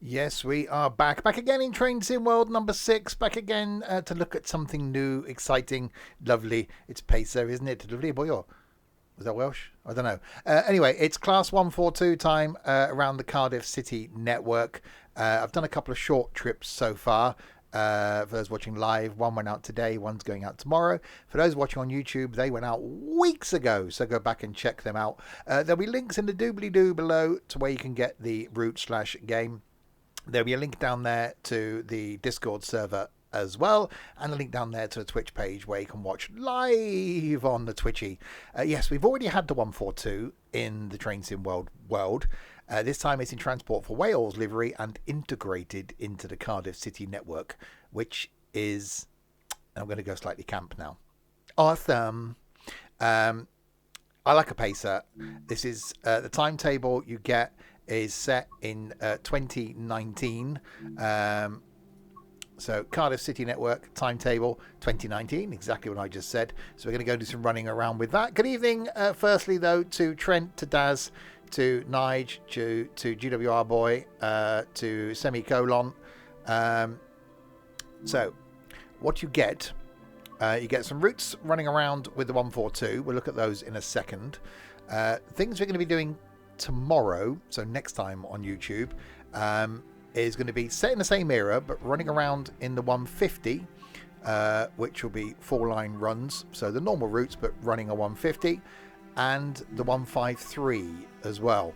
Yes, we are back. Back again in Train Sim World number 6. Back again to look at something new, exciting, lovely. It's Pacer, isn't it? Lovely boy. Was that Welsh? I don't know. Anyway, it's Class 142 time around the Cardiff City network. I've done a couple of short trips so far. For those watching live, one went out today, one's going out tomorrow. For those watching on YouTube, they went out weeks ago, so go back and check them out. There'll be links in the doobly-doo below to where you can get the route/game. There'll be a link down there to the Discord server as well, and a link down there to the Twitch page where you can watch live on the Twitchy. Yes, we've already had the 142 in the Train Sim world. This time it's in Transport for Wales livery and integrated into the Cardiff City network, which is... I'm going to go slightly camp now. Awesome. I like a pacer. This is the timetable you get is set in 2019. So Cardiff City Network timetable 2019, exactly what I just said. So we're going to go do some running around with that. Good evening, firstly though, to Trent, to Daz, to Nige, to GWR Boy, to Semicolon. So what you get some routes running around with the 142. We'll look at those in a second. Things we're going to be doing tomorrow, so next time on YouTube, is going to be set in the same era but running around in the 150, which will be 4-line runs, so the normal routes but running a 150, and the 153 as well,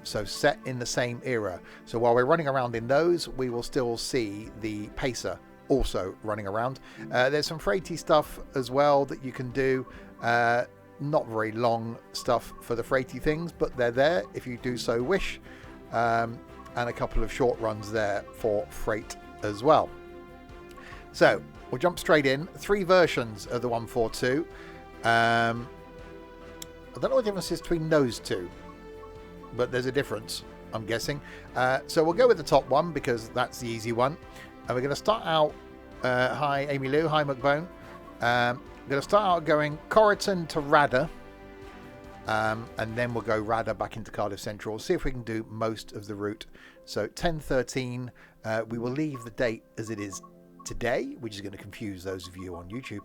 so set in the same era. So while we're running around in those, we will still see the pacer also running around. There's some freighty stuff as well that you can do. Not very long stuff for the freighty things, but they're there if you do so wish, and a couple of short runs there for freight as well. So we'll jump straight in. 3 versions of the 142. I don't know what the difference is between those two, but there's a difference, I'm guessing. So we'll go with the top one because that's the easy one, and we're going to start out hi Amy Lou, hi McBone. We're going to start out going Corriton to Radda, and then we'll go Radda back into Cardiff Central. See if we can do most of the route. So 10:13, we will leave the date as it is today, which is going to confuse those of you on YouTube,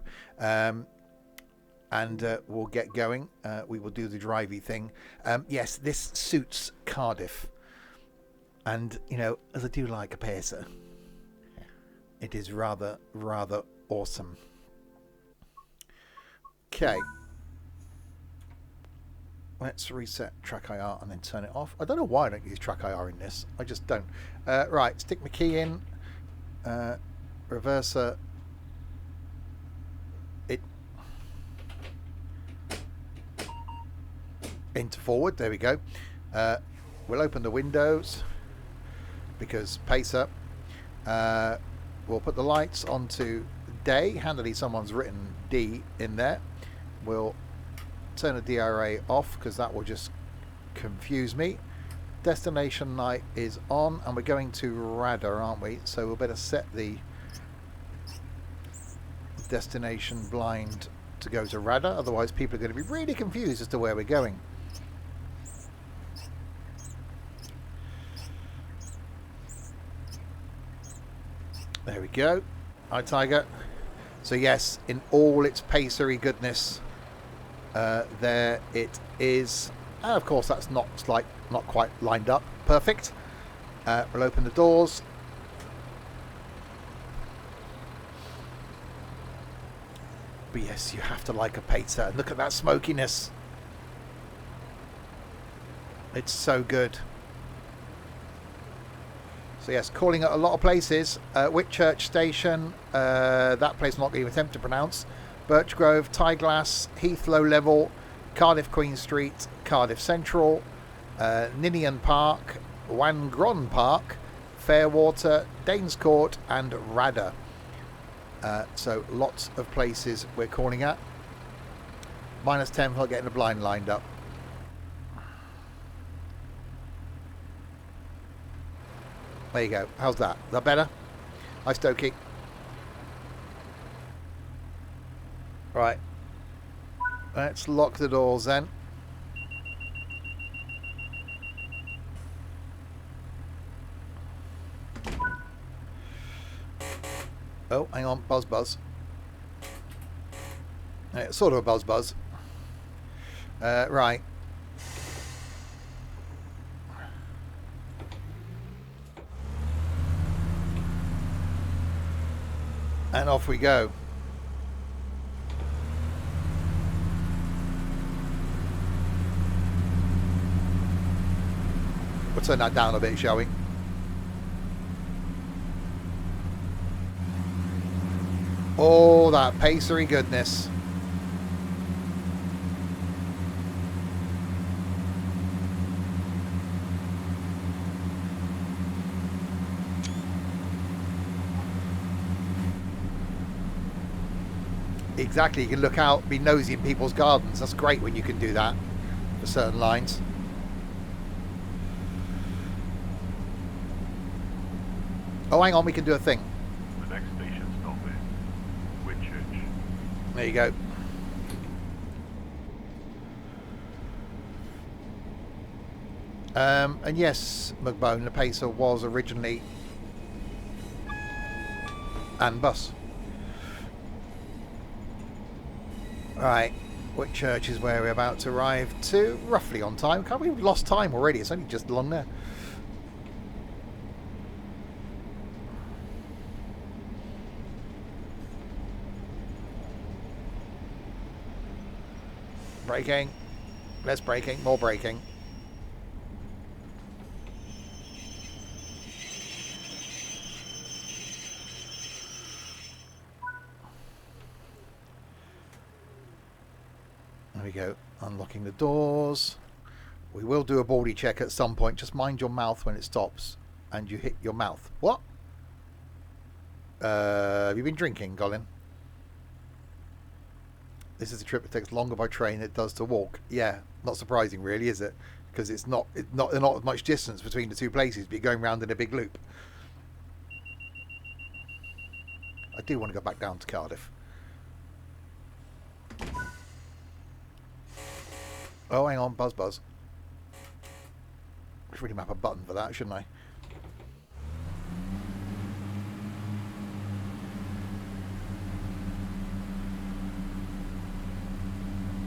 and we'll get going. We will do the drivey thing. Yes, this suits Cardiff, and you know, as I do like a pacer, it is rather awesome. Okay, let's reset track IR and then turn it off. I don't know why I don't use track IR in this. I just don't. Right, stick my key in. Reverser. It into forward. There we go. We'll open the windows because pacer. We'll put the lights onto day. Handily, someone's written D in there. We'll turn the DRA off because that will just confuse me. Destination light is on, and we're going to Radda, aren't we? So we'll better set the destination blind to go to Radda, otherwise people are going to be really confused as to where we're going. There we go. Hi Tiger. So yes, in all its pacery goodness, there it is. And of course that's not quite lined up perfect. We'll open the doors. But yes, you have to like a pacer. Look at that smokiness. It's so good. So yes, calling at a lot of places. Whitchurch Station, that place I'm not going to attempt to pronounce. Birchgrove, Tyglass, Heath Low Level, Cardiff Queen Street, Cardiff Central, Ninian Park, Wangron Park, Fairwater, Danes Court and Radda. So lots of places we're calling at. -10 for getting the blind lined up. There you go. How's that? Is that better? Hi Stokey. Right. Let's lock the doors then. Oh, hang on. Buzz, buzz. Sort of a buzz, buzz. Right. And off we go. We'll turn that down a bit, shall we? Oh, that pacery goodness. Exactly, you can look out, be nosy in people's gardens. That's great when you can do that for certain lines. Oh, hang on, we can do a thing. The next station stop is Whitchurch. There you go. And yes, McBone, the Pacer was originally and bus. Right, Whitchurch is where we're about to arrive to, roughly on time. Can't believe we've lost time already, it's only just along there. Braking, less braking, more braking. There we go, unlocking the doors. We will do a baldy check at some point. Just mind your mouth when it stops and you hit your mouth. What? Have you been drinking, Colin? This is a trip that takes longer by train than it does to walk. Yeah, not surprising really, is it? Because it's not much distance between the two places, but you're going round in a big loop. I do want to go back down to Cardiff. Oh, hang on, buzz, buzz. I should really map a button for that, shouldn't I?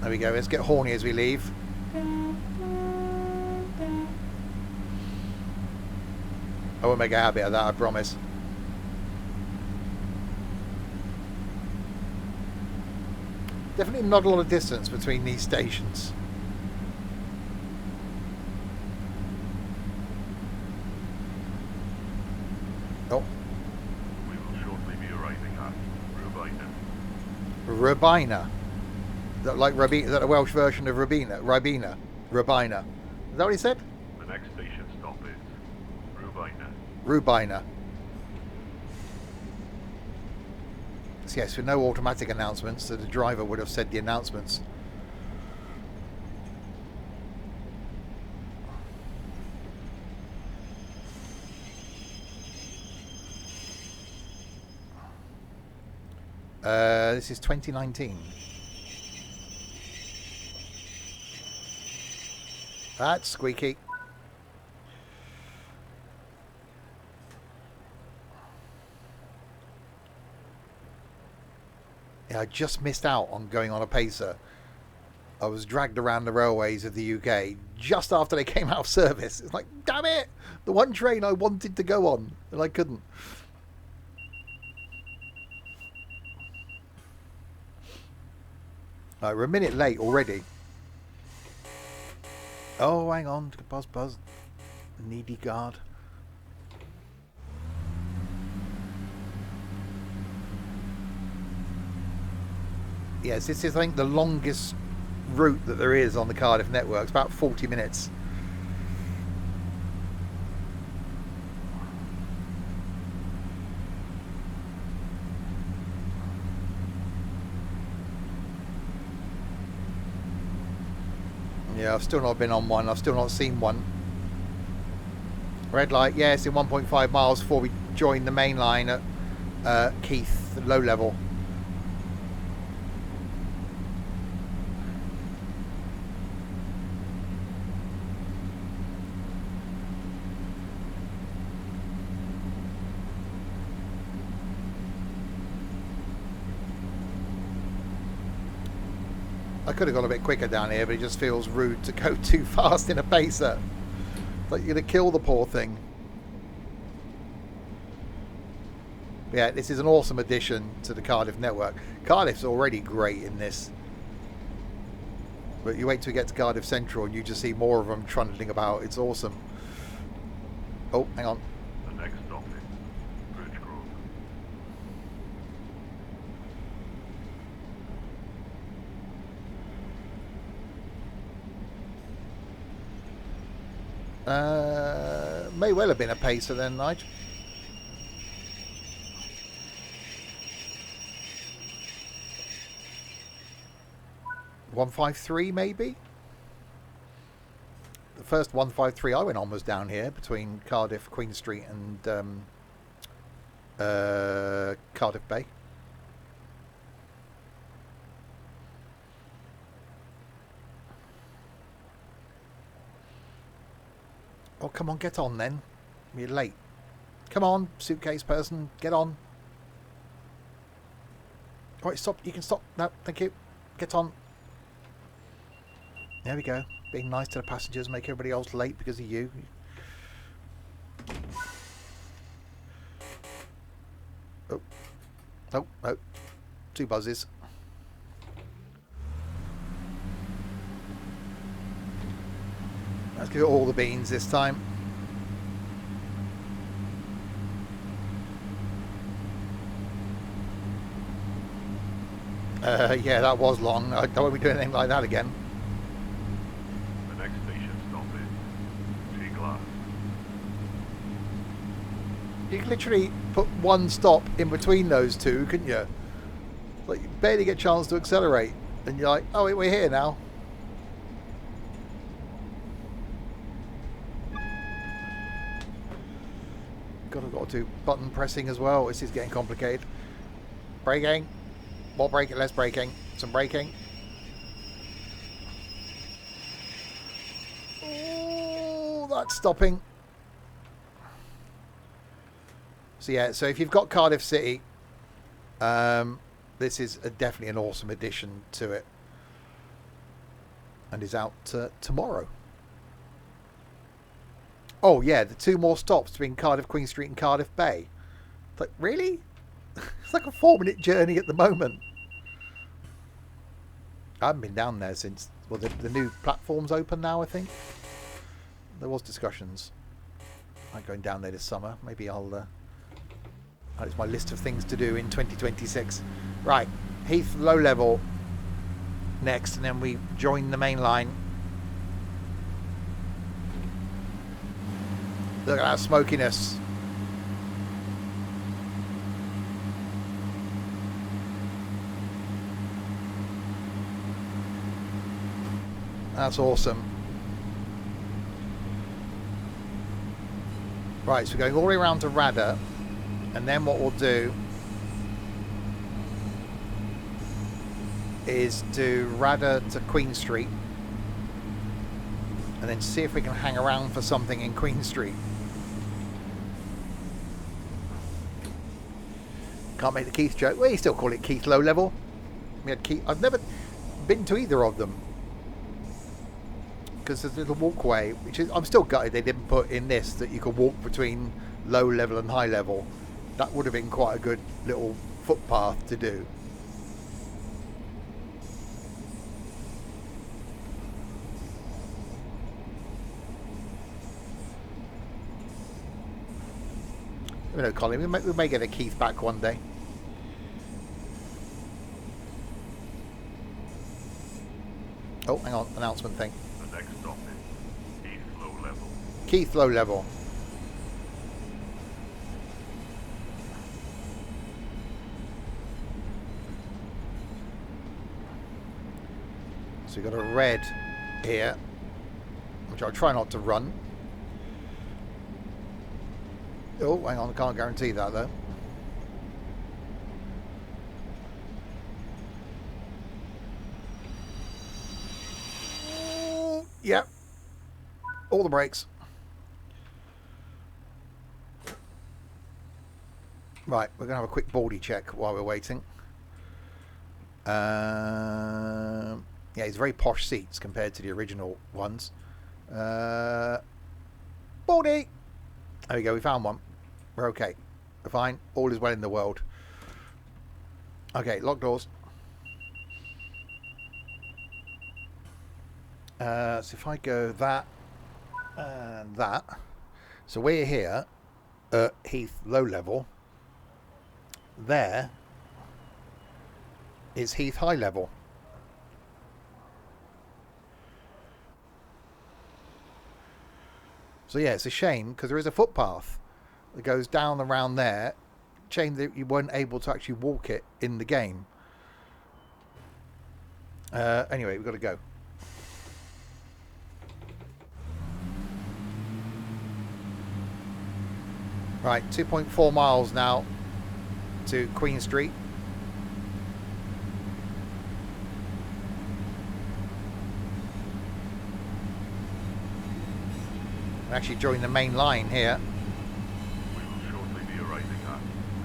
There we go, let's get horny as we leave. I won't make a habit of that, I promise. Definitely not a lot of distance between these stations. Oh. We will shortly be arriving at Rubina. Rubina. Is that like Rabina? Is that a Welsh version of Rabina? Ribena. Rubina. Is that what he said? The next station stop is Rubina. Rubina. So yes, with no automatic announcements, so the driver would have said the announcements. This is 2019. That's squeaky. Yeah, I just missed out on going on a Pacer. I was dragged around the railways of the UK just after they came out of service. It's like, damn it! The one train I wanted to go on, and I couldn't. Right, we're a minute late already. Oh, hang on. Buzz, buzz. Needy guard. Yes, this is, I think, the longest route that there is on the Cardiff network. It's about 40 minutes. Yeah, I've still not been on one. I've still not seen one. Red light, yes, in 1.5 miles before we join the main line at Keith, low level. I could have gone a bit quicker down here, but it just feels rude to go too fast in a pacer. It's like you're going to kill the poor thing. Yeah, this is an awesome addition to the Cardiff network. Cardiff's already great in this. But you wait till you get to Cardiff Central and you just see more of them trundling about. It's awesome. Oh, hang on. The next stop is Bridge Grove. May well have been a pacer then, Nigel. .153 maybe? The first 153 I went on was down here between Cardiff, Queen Street and Cardiff Bay. Oh, come on, get on then. You're late. Come on, suitcase person, get on. Alright, stop. You can stop. No, thank you. Get on. There we go. Being nice to the passengers, make everybody else late because of you. Oh. Oh, oh. 2 buzzes. Let's give it all the beans this time. Yeah, that was long. I don't want to be doing anything like that again. The next station stop is Sea Glass. You can literally put one stop in between those two, couldn't you? Like, you barely get a chance to accelerate. And you're like, oh, wait, we're here now. I've got to do button pressing as well. This is getting complicated. Braking. More braking, less braking. Some braking. Oh, that's stopping. So yeah, so if you've got Cardiff City, this is definitely an awesome addition to it. And is out tomorrow. Oh yeah, the 2 more stops between Cardiff, Queen Street and Cardiff Bay. It's like, really? It's like a 4-minute journey at the moment. I haven't been down there since, well, the new platform's open now, I think. There was discussions. I'm going down there this summer. Maybe I'll... it's my list of things to do in 2026. Right, Heath low level next, and then we join the main line. Look at that smokiness. That's awesome. Right, so we're going all the way around to Radda, and then what we'll do is do Radda to Queen Street, and then see if we can hang around for something in Queen Street. Can't make the Keith joke. Well, you still call it Keith low level. We had Keith. I've never been to either of them because there's a little walkway, which is, I'm still gutted they didn't put in this that you could walk between low level and high level. That would have been quite a good little footpath to do. You know, Colin, we may get a Keith back one day. Oh, hang on, announcement thing. The next stop is Keith Low Level. Keith low level. So we've got a red here, which I'll try not to run. Oh, hang on, I can't guarantee that though. Yep. All the brakes. Right, we're going to have a quick baldy check while we're waiting. Yeah, Yeah, it's very posh seats compared to the original ones. Baldy! There we go, we found one. We're okay. We're fine. All is well in the world. Okay, lock doors. So if I go that and that. So we're here at Heath low level. There is Heath high level. So yeah, it's a shame because there is a footpath that goes down around there. Shame that you weren't able to actually walk it in the game. Anyway, we've got to go. Right, 2.4 miles now to Queen Street. I'm actually joining the main line here. We will shortly be arriving at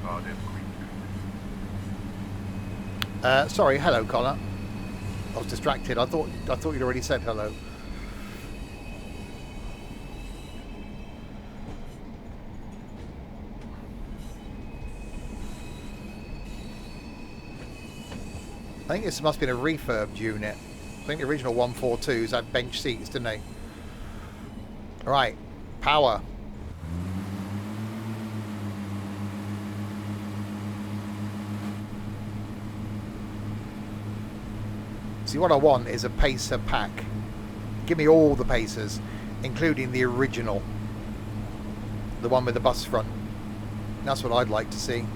Cardiff, Queen. Sorry, hello, Connor. I was distracted. I thought you'd already said hello. I think this must have been a refurbed unit. I think the original 142s had bench seats, didn't they? Right, power. See, what I want is a pacer pack. Give me all the pacers, including the original. The one with the bus front. That's what I'd like to see.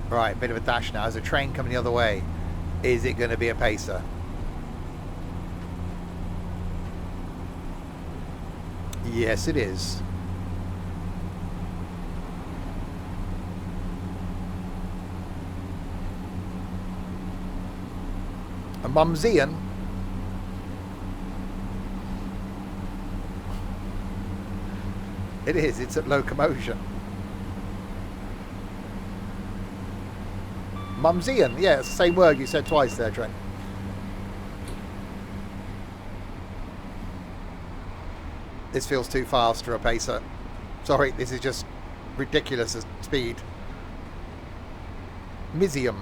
Right, bit of a dash now. There's a train coming the other way. Is it going to be a pacer? Yes, it is. A Mumsian. It is. It's at locomotion. Mumsian. Yeah, it's the same word you said twice there, Trent. This feels too fast for a pacer. Sorry, this is just ridiculous as speed. Misium.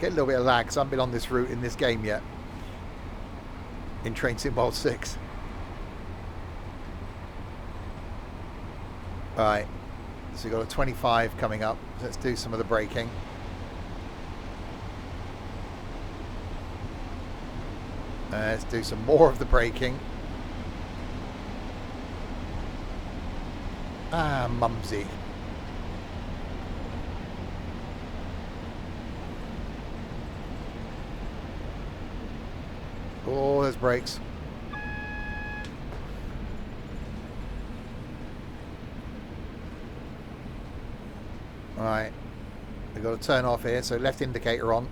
Get a little bit of lag because I haven't been on this route in this game yet. In Train Sim World 6. Right. So we've got a 25 coming up. Let's do some of the braking. Let's do some more of the braking. Ah, mumsy. Oh, there's brakes. Right. We've got to turn off here, so left indicator on.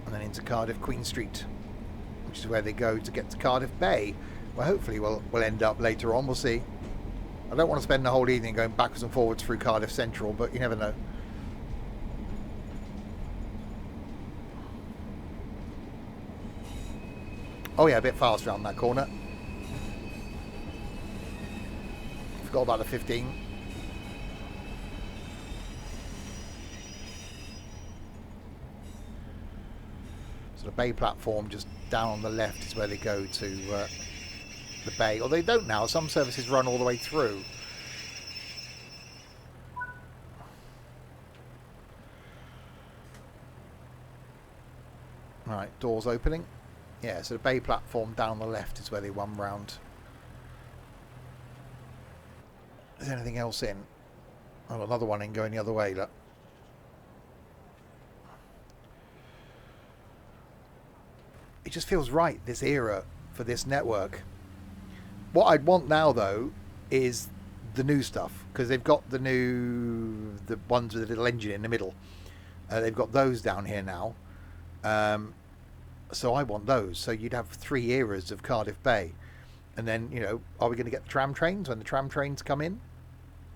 And then into Cardiff Queen Street, which is where they go to get to Cardiff Bay, where hopefully we'll end up later on. We'll see. I don't want to spend the whole evening going backwards and forwards through Cardiff Central, but you never know. Oh yeah, a bit fast around that corner. Forgot about the 15. So the bay platform just down on the left is where they go to the bay. Or they don't now. Some services run all the way through. Right, doors opening. Yeah, so the bay platform down the left is where they run round. Is there anything else in? Oh, another one in going the other way, look. it just feels right, this era for this network. What I'd want now, though, is the new stuff, because they've got the ones with the little engine in the middle. They've got those down here now. So I want those. So you'd have 3 eras of Cardiff Bay. And then, are we going to get the tram trains when the tram trains come in?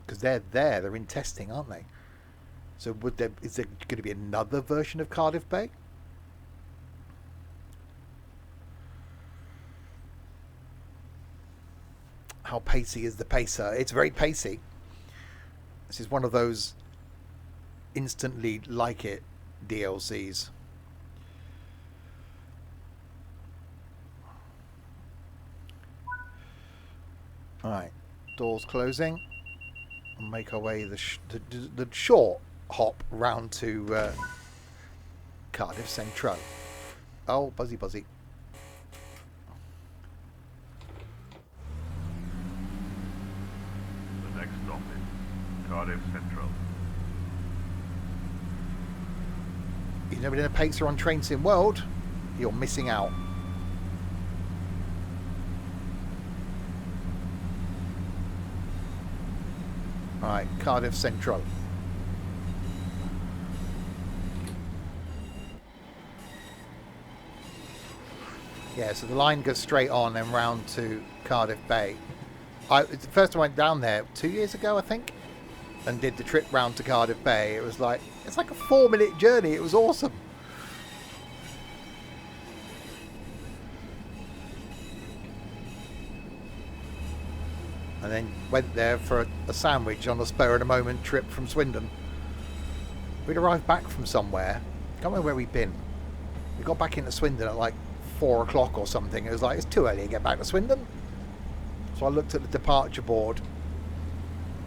Because they're in testing, aren't they? So is there going to be another version of Cardiff Bay? How pacey is the pacer? It's very pacey. This is one of those instantly like it DLCs. Alright, doors closing. We'll make our way the short hop round to Cardiff Central. Oh, buzzy. The next stop is Cardiff Central. You've never been a pacer on Train Sim World? You're missing out. Alright, Cardiff Central. Yeah, so the line goes straight on and round to Cardiff Bay. It's the first time I went down there 2 years ago, I think, and did the trip round to Cardiff Bay. It was like, it's like a 4-minute journey. It was awesome. And then went there for a sandwich on a spur of the moment trip from Swindon. We'd arrived back from somewhere. Can't remember where we'd been. We got back into Swindon at like 4 o'clock or something. It was like, it's too early to get back to Swindon. So I looked at the departure board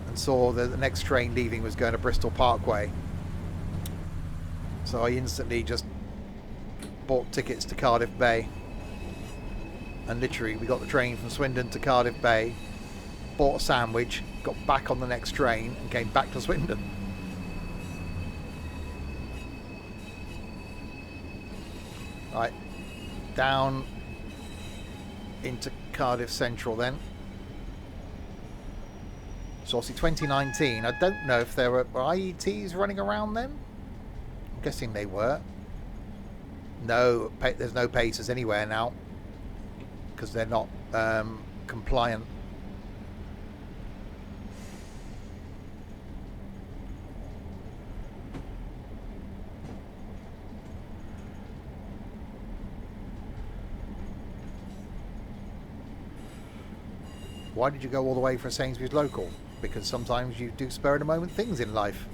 and saw that the next train leaving was going to Bristol Parkway. So I instantly just bought tickets to Cardiff Bay. And literally, we got the train from Swindon to Cardiff Bay, bought a sandwich, got back on the next train and came back to Swindon. Right, down into Cardiff Central then. So obviously 2019, I don't know if there were IETs running around then. I'm guessing they were. No, there's no Pacers anywhere now because they're not compliant. Why did you go all the way for a Sainsbury's local? Because sometimes you do spur of the moment things in life.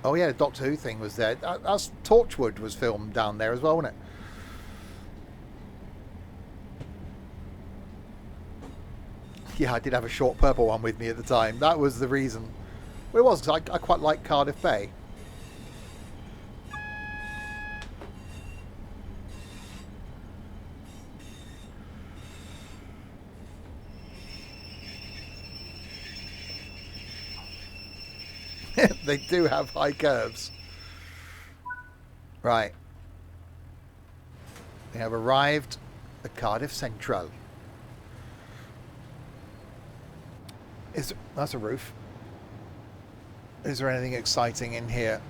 Oh yeah, the Doctor Who thing was there. That's Torchwood was filmed down there as well, wasn't it? Yeah, I did have a short purple one with me at the time. That was the reason. Well, it was because I quite like Cardiff Bay. They do have high curves. Right. We have arrived at Cardiff Central. That's a roof. Is there anything exciting in here?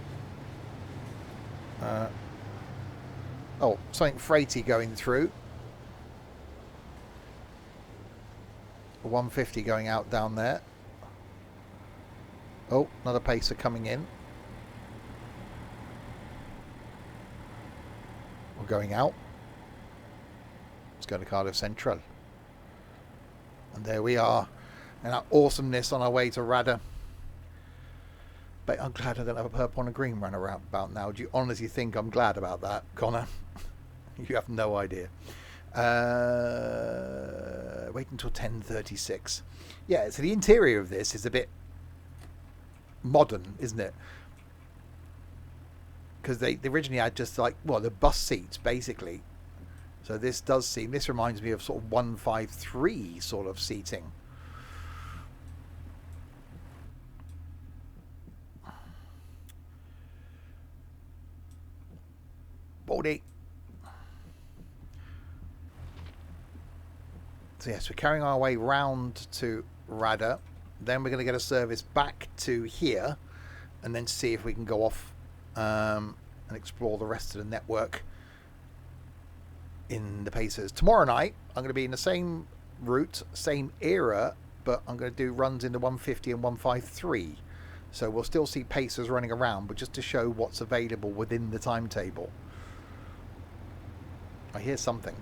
Oh, something freighty going through. A 150 going out down there. Oh, another pacer coming in. We're going out. Let's go to Cardiff Central. And there we are. And our awesomeness on our way to Radda. But I'm glad I don't have a purple and a green run around about now. Do you honestly think I'm glad about that, Connor? You have no idea. Wait until 10:36. Yeah, so the interior of this is a bit modern, isn't it? Because they originally had just like, well, the bus seats basically, So this does seem, this reminds me of sort of 153 sort of seating. Baldy. So yes, we're carrying our way round to Rada. Then we're going to get a service back to here, and then see if we can go off and explore the rest of the network in the Pacers. Tomorrow night, I'm going to be in the same route, same era, but I'm going to do runs in the 150 and 153. So we'll still see Pacers running around, but just to show what's available within the timetable. I hear something.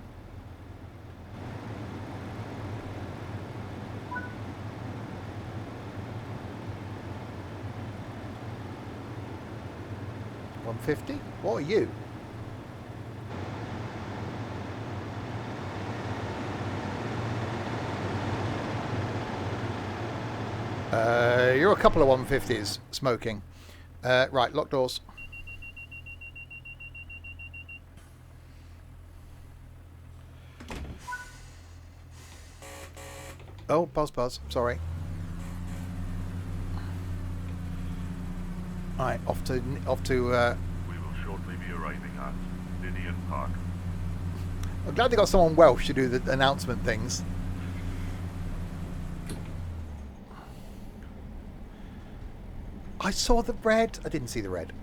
$150? What are you? You're a couple of 150s smoking. Right, lock doors. Oh, buzz. Sorry. Right, off to. We will shortly be arriving at Lydian Park. I'm glad they got someone Welsh to do the announcement things. I saw the red. I didn't see the red.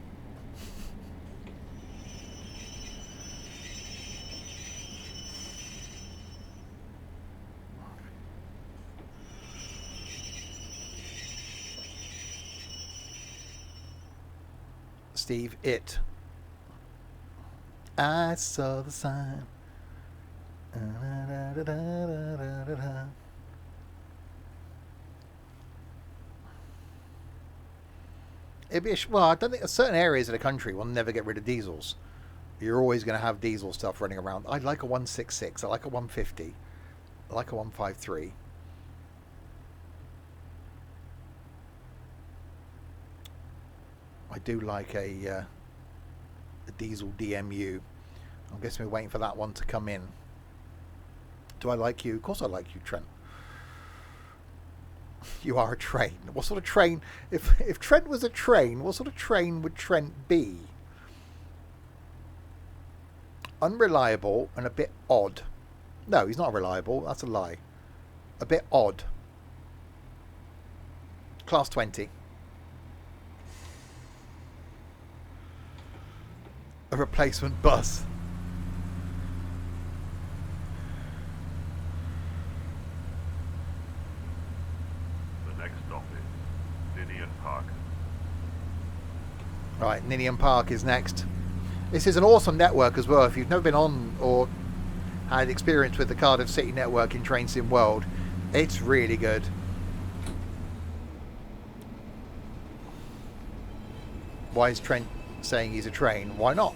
Steve, it. I saw the sign. It'd be well, I don't think certain areas of the country will never get rid of diesels. You're always going to have diesel stuff running around. I like a 166. I like a 150. I like a 153. I do like a diesel DMU. I'm guessing we're waiting for that one to come in. Do I like you? Of course I like you, Trent. You are a train. What sort of train? If Trent was a train, what sort of train would Trent be? Unreliable and a bit odd. No, he's not reliable. That's a lie. A bit odd. Class 20. A replacement bus. The next stop is Ninian Park. Right, Ninian Park is next. This is an awesome network as well. If you've never been on or had experience with the Cardiff City network in Train Sim World, it's really good. Why is Trent saying he's a train? Why not?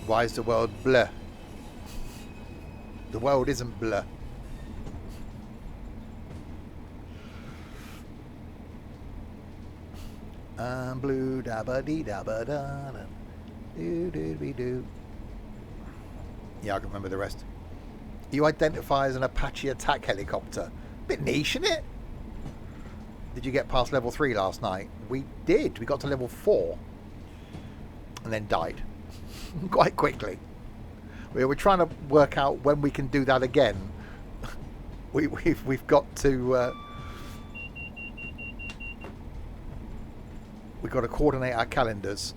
Why is the world blur? The world isn't blur. I'm blue, da ba dee da ba da da, do do be do. Yeah, I can remember the rest. You identify as an Apache attack helicopter. Bit niche, isn't it? Did you get past level 3 last night? We did. We got to level 4 and then died quite quickly. We were trying to work out when we can do that again. We've got to. We've got to coordinate our calendars.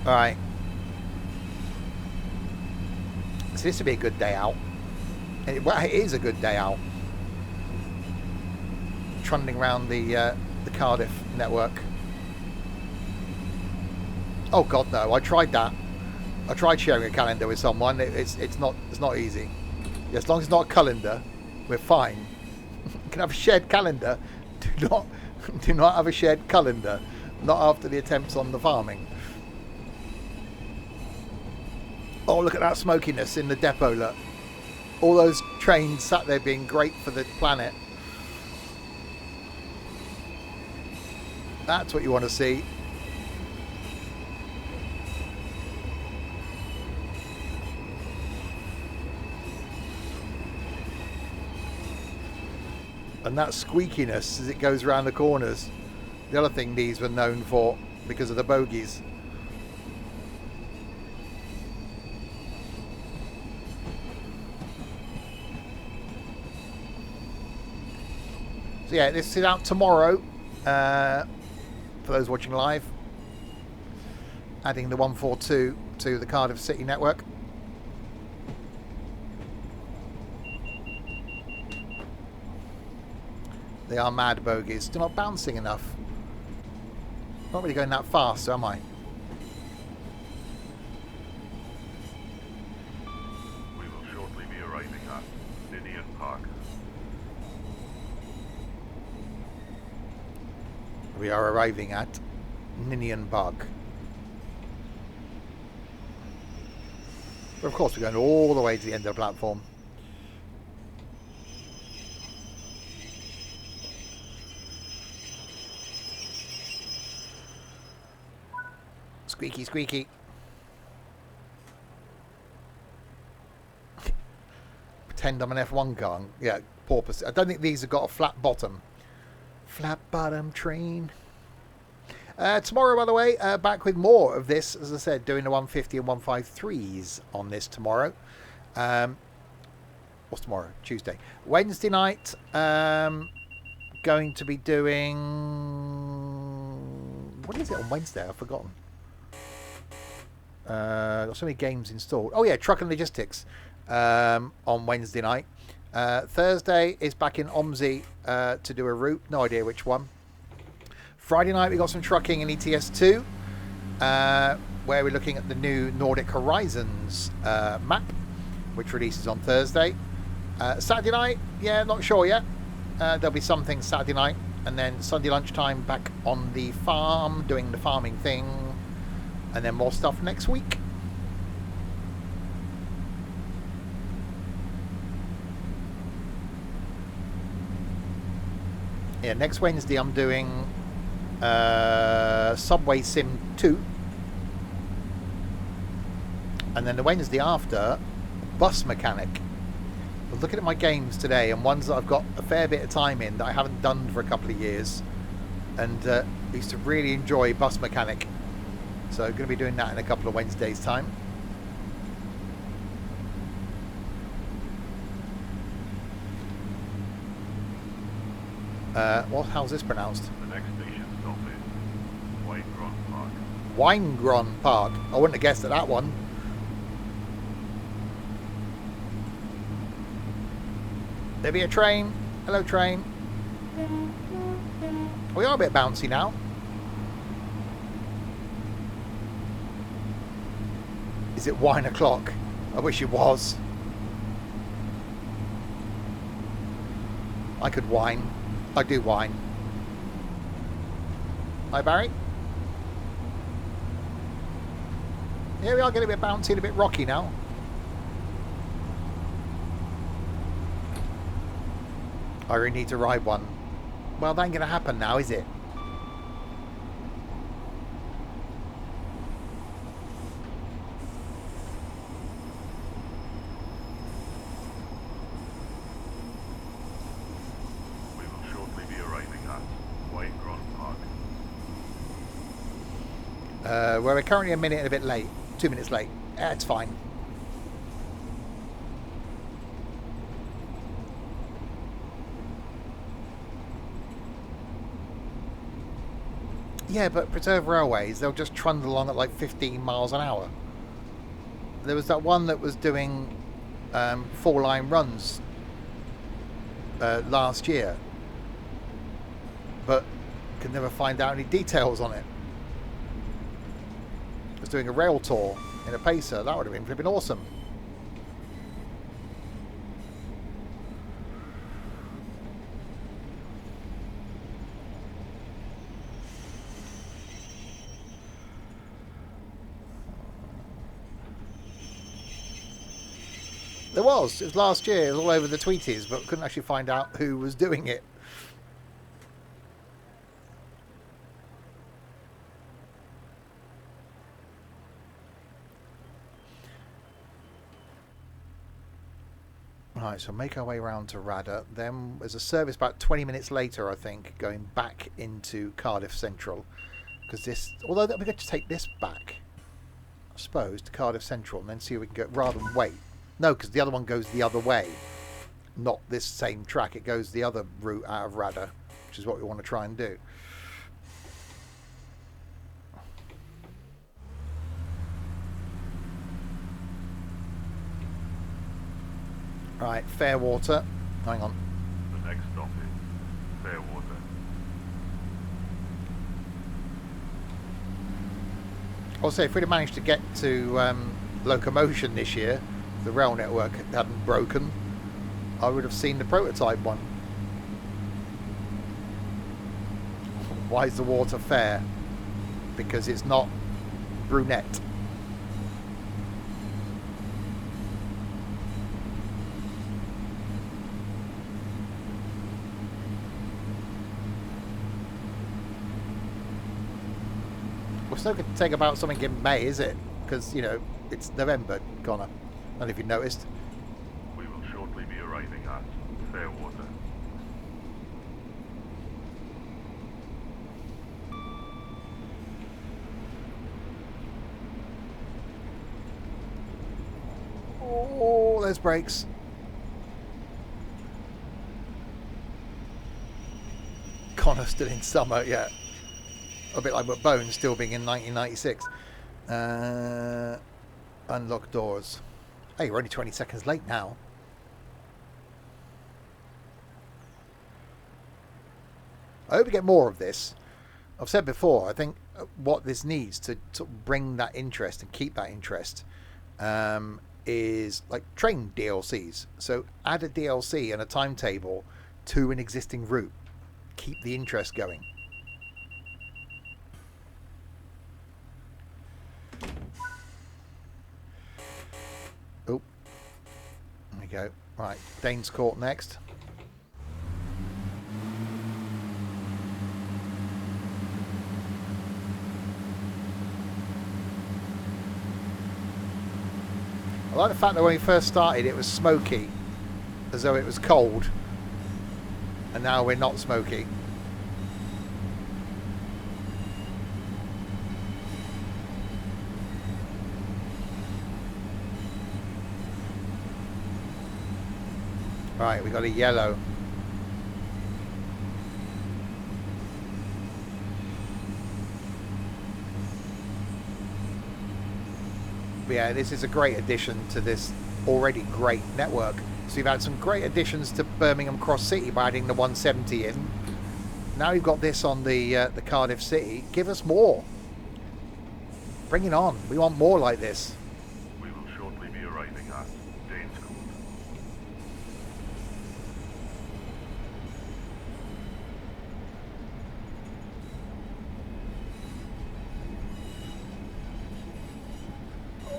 All right. So this would be a good day out. Well, it is a good day out. Trundling around the Cardiff network. Oh God, no! I tried that. I tried sharing a calendar with someone. It's not easy. As long as it's not a calendar. we're fine. You can have a shared calendar. Do not have a shared calendar. Not after the attempts on the farming. Oh, look at that smokiness in the depot, look. All those trains sat there being great for the planet. That's what you want to see. And that squeakiness as it goes around the corners. The other thing these were known for because of the bogies. So yeah, this is out tomorrow for those watching live. Adding the 142 to the Cardiff City network. They are mad bogies. Still not bouncing enough. Not really going that fast, am I? We will shortly be arriving at Ninian Park. We are arriving at Ninian Park. But of course we're going all the way to the end of the platform. Squeaky, squeaky. Pretend I'm an F1 car. Yeah, porpoise. I don't think these have got a flat bottom. Flat bottom train. Tomorrow, by the way, back with more of this. As I said, doing the 150 and 153s on this tomorrow. What's tomorrow? Tuesday. Wednesday night, going to be doing... What is it on Wednesday? I've forgotten. Got so many games installed. Oh yeah, Truck and Logistics on Wednesday night. Thursday is back in OMSI to do a route. No idea which one. Friday night we got some trucking in ETS2 where we're looking at the new Nordic Horizons map, which releases on Thursday. Saturday night, yeah, not sure yet. There'll be some things Saturday night, and then Sunday lunchtime back on the farm doing the farming thing. And then more stuff next week. Yeah, next Wednesday I'm doing Subway Sim 2. And then the Wednesday after, Bus Mechanic. I was looking at my games today and ones that I've got a fair bit of time in that I haven't done for a couple of years. And I used to really enjoy Bus Mechanic. So I'm going to be doing that in a couple of Wednesdays' time. How's this pronounced? The next station stop is Winegron Park. Winegron Park. I wouldn't have guessed at that one. There be a train. Hello, train. We are a bit bouncy now. Is it wine o'clock? I wish it was. I could whine. I do whine. Hi, Barry. Here we are, getting a bit bouncy and a bit rocky now. I really need to ride one. Well, that ain't going to happen now, is it? We will shortly be arriving at Winegron Park. Where we're currently a minute and a bit late. 2 minutes late. It's fine. Yeah, but Preserve Railways, they'll just trundle along at like 15 miles an hour. There was that one that was doing 4-line runs last year, but could never find out any details on it. It was doing a rail tour in a Pacer. That would have been flipping awesome. There was. It was last year. It was all over the tweeties, but couldn't actually find out who was doing it. Right, so make our way around to Rada. Then there's a service about 20 minutes later, I think, going back into Cardiff Central. Because this, although we could just take this back, I suppose, to Cardiff Central and then see if we can go, rather than wait. No, because the other one goes the other way. Not this same track. It goes the other route out of Rada, which is what we want to try and do. Right, Fairwater. Hang on. The next stop is Fairwater. Also, if we'd have managed to get to locomotion this year, if the rail network hadn't broken, I would have seen the prototype one. Why is the water fair? Because it's not brunette. Well, it's not going to take about something in May, is it? Because, you know, it's November, Connor. I don't know if you noticed. We will shortly be arriving at Fairwater. Oh, there's brakes. Connor still in summer, yeah. A bit like Bones still being in 1996. Unlock doors. Hey, you're only 20 seconds late now. I hope we get more of this. I've said before, I think what this needs to bring that interest and keep that interest is like train DLCs. So add a DLC and a timetable to an existing route. Keep the interest going. Oh, there we go. Right, Dane's Court next. I like the fact that when we first started it was smoky, as though it was cold, and now we're not smoky. Right, we got a yellow. But yeah, this is a great addition to this already great network. So you've had some great additions to Birmingham Cross City by adding the 170 in. Now you've got this on the Cardiff City. Give us more. Bring it on. We want more like this. We will shortly be arriving at Dane's Court.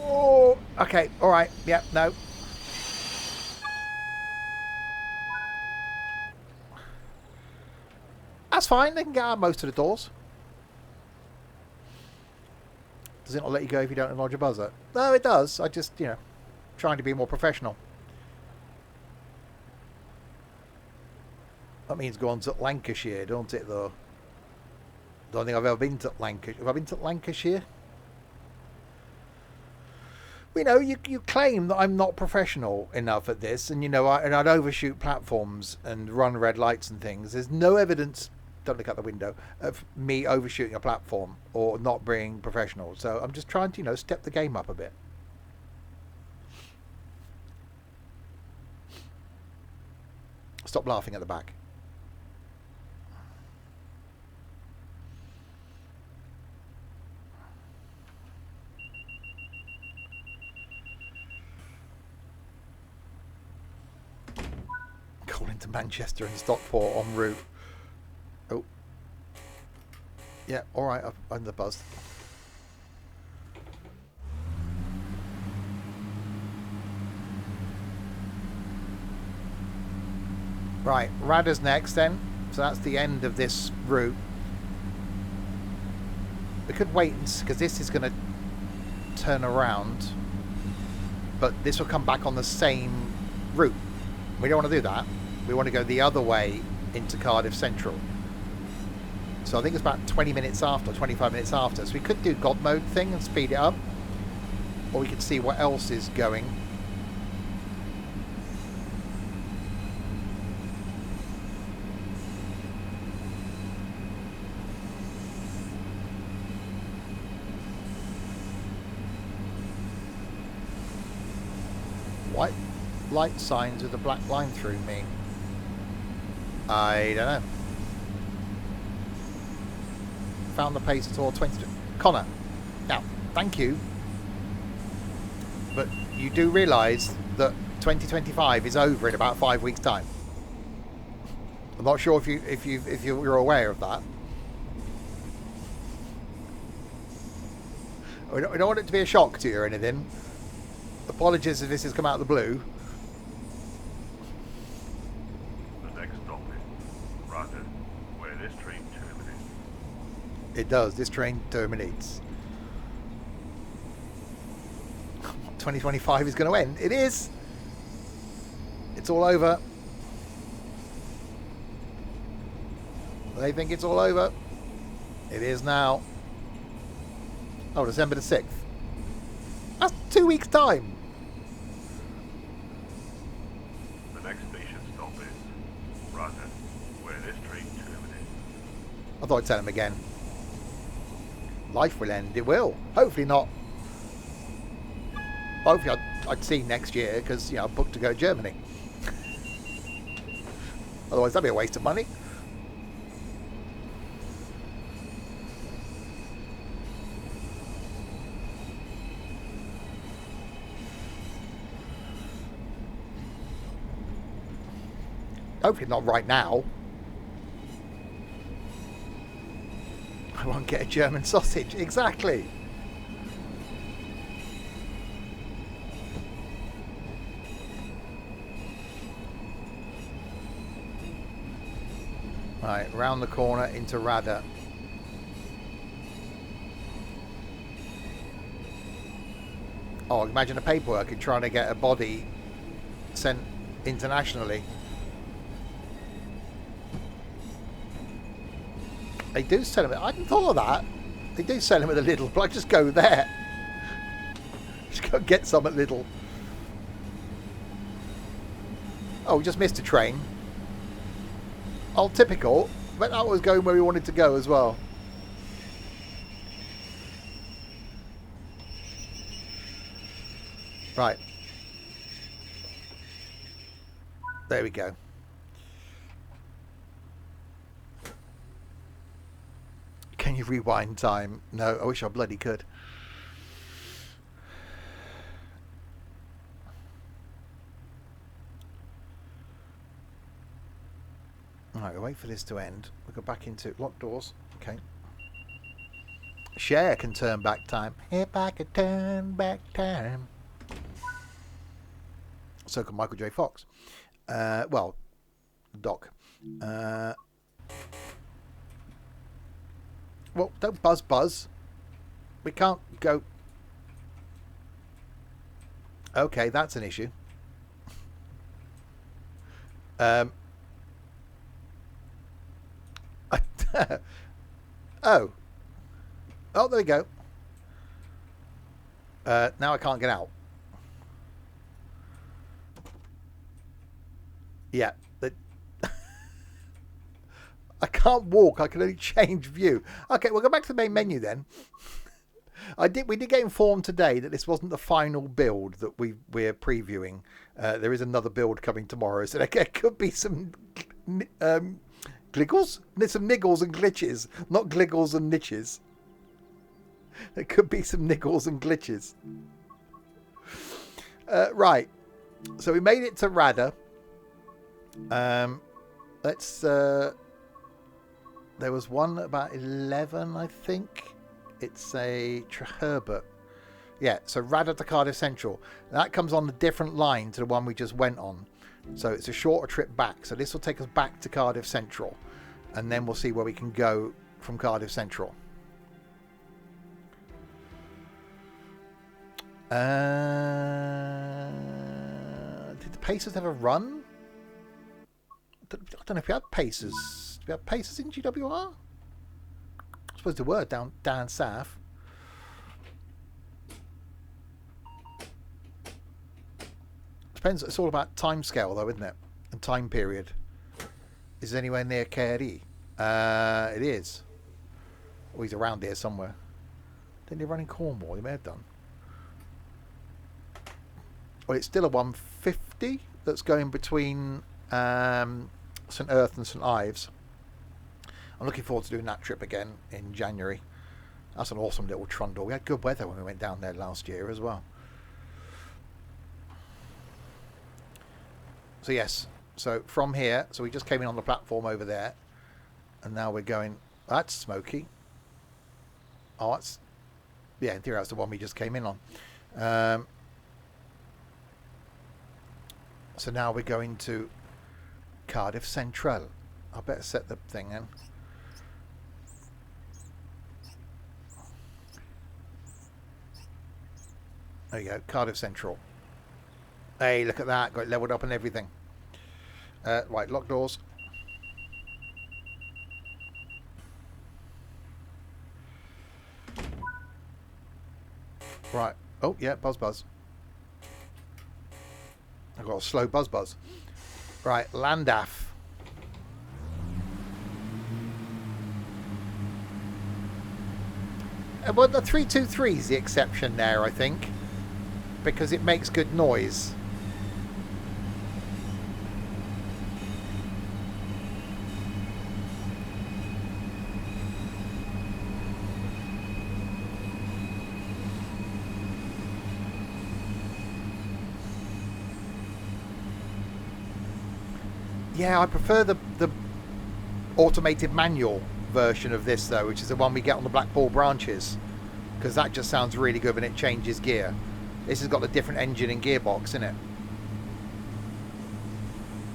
Oh, okay. All right. Yeah, no. That's fine. They can get out most of the doors. Does it not let you go if you don't acknowledge a buzzer? No, it does. I just, you know, trying to be more professional. That means go on to Lancashire, don't it, though? Don't think I've ever been to Lancashire. Have I been to Lancashire? You know, you claim that I'm not professional enough at this, and, you know, I'd overshoot platforms and run red lights and things. There's no evidence, don't look out the window, of me overshooting a platform or not being professional. So I'm just trying to, you know, step the game up a bit. Stop laughing at the back. Calling to Manchester and Stockport en route. Oh. Yeah, alright, I'm the buzzed. Right, Rada's next then. So that's the end of this route. We could wait because this is going to turn around, but this will come back on the same route. We don't want to do that. We want to go the other way into Cardiff Central. So I think it's about 20 minutes after, 25 minutes after. So we could do God mode thing and speed it up, or we could see what else is going. White light signs with a black line through me. I don't know. Found the pace at all 20. Connor, now, thank you. But you do realise that 2025 is over in about 5 weeks' time. I'm not sure if you're aware of that. We don't want it to be a shock to you or anything. Apologies if this has come out of the blue. The next stop is Rada, where this train terminates. It does. This train terminates. 2025 is going to end. It is. It's all over. They think it's all over. It is now. Oh, December the 6th. That's 2 weeks' time. The next station stop is Rada, where this train terminates. I thought I'd tell him again. Life will end. It will. Hopefully not. Hopefully I'd see next year because, you know, I'm booked to go to Germany. Otherwise that'd be a waste of money. Hopefully not right now. I won't get a German sausage. Exactly. Right, round the corner into Rada. Oh, imagine the paperwork and trying to get a body sent internationally. They do sell them. I hadn't thought of that. They do sell them at the Lidl, but I just go there. Just go get some at Lidl. Oh, we just missed a train. Oh, typical. But that was going where we wanted to go as well. Right. There we go. Can you rewind time? No, I wish I bloody could. Alright, we'll wait for this to end. We'll go back into locked doors. Okay. Cher can turn back time. If I could turn back time. So can Michael J. Fox. Well, Doc. Well, don't buzz. We can't go. Okay, that's an issue. Oh, there we go. Now I can't get out. Yeah. I can't walk. I can only change view. Okay, we'll go back to the main menu then. We did get informed today that this wasn't the final build that we're previewing. There is another build coming tomorrow, so there could be some gliggles. There's some niggles and glitches, not gliggles and niches. There could be some niggles and glitches. Right. So we made it to Rada. Let's. There was one about 11, I think. It's a Herbert. Yeah, so Rada to Cardiff Central. That comes on a different line to the one we just went on. So it's a shorter trip back. So this will take us back to Cardiff Central, and then we'll see where we can go from Cardiff Central. Did the Pacers ever run? I don't know if we had Pacers. Did we have Pacers in GWR? I suppose there were down south. Depends. It's all about time scale, though, isn't it? And time period. Is it anywhere near KRE? It is. Oh, he's around here somewhere. Didn't he run in Cornwall? He may have done. Well, it's still a 150 that's going between St Earth and St Ives. I'm looking forward to doing that trip again in January. That's an awesome little trundle. We had good weather when we went down there last year as well. So yes, so from here, so we just came in on the platform over there, and now we're going. That's smoky. Oh, that's, yeah, in theory that's the one we just came in on. So now we're going to Cardiff Central. I better set the thing in. There you go, Cardiff Central. Hey, look at that. Got it leveled up and everything. Right, lock doors. Right. Oh, yeah, buzz. I've got a slow buzz. Right, Landaff. Well, the 323 is the exception there, I think, because it makes good noise. Yeah, I prefer the automated manual version of this, though, which is the one we get on the Blackpool branches, because that just sounds really good when it changes gear. This has got a different engine and gearbox in it.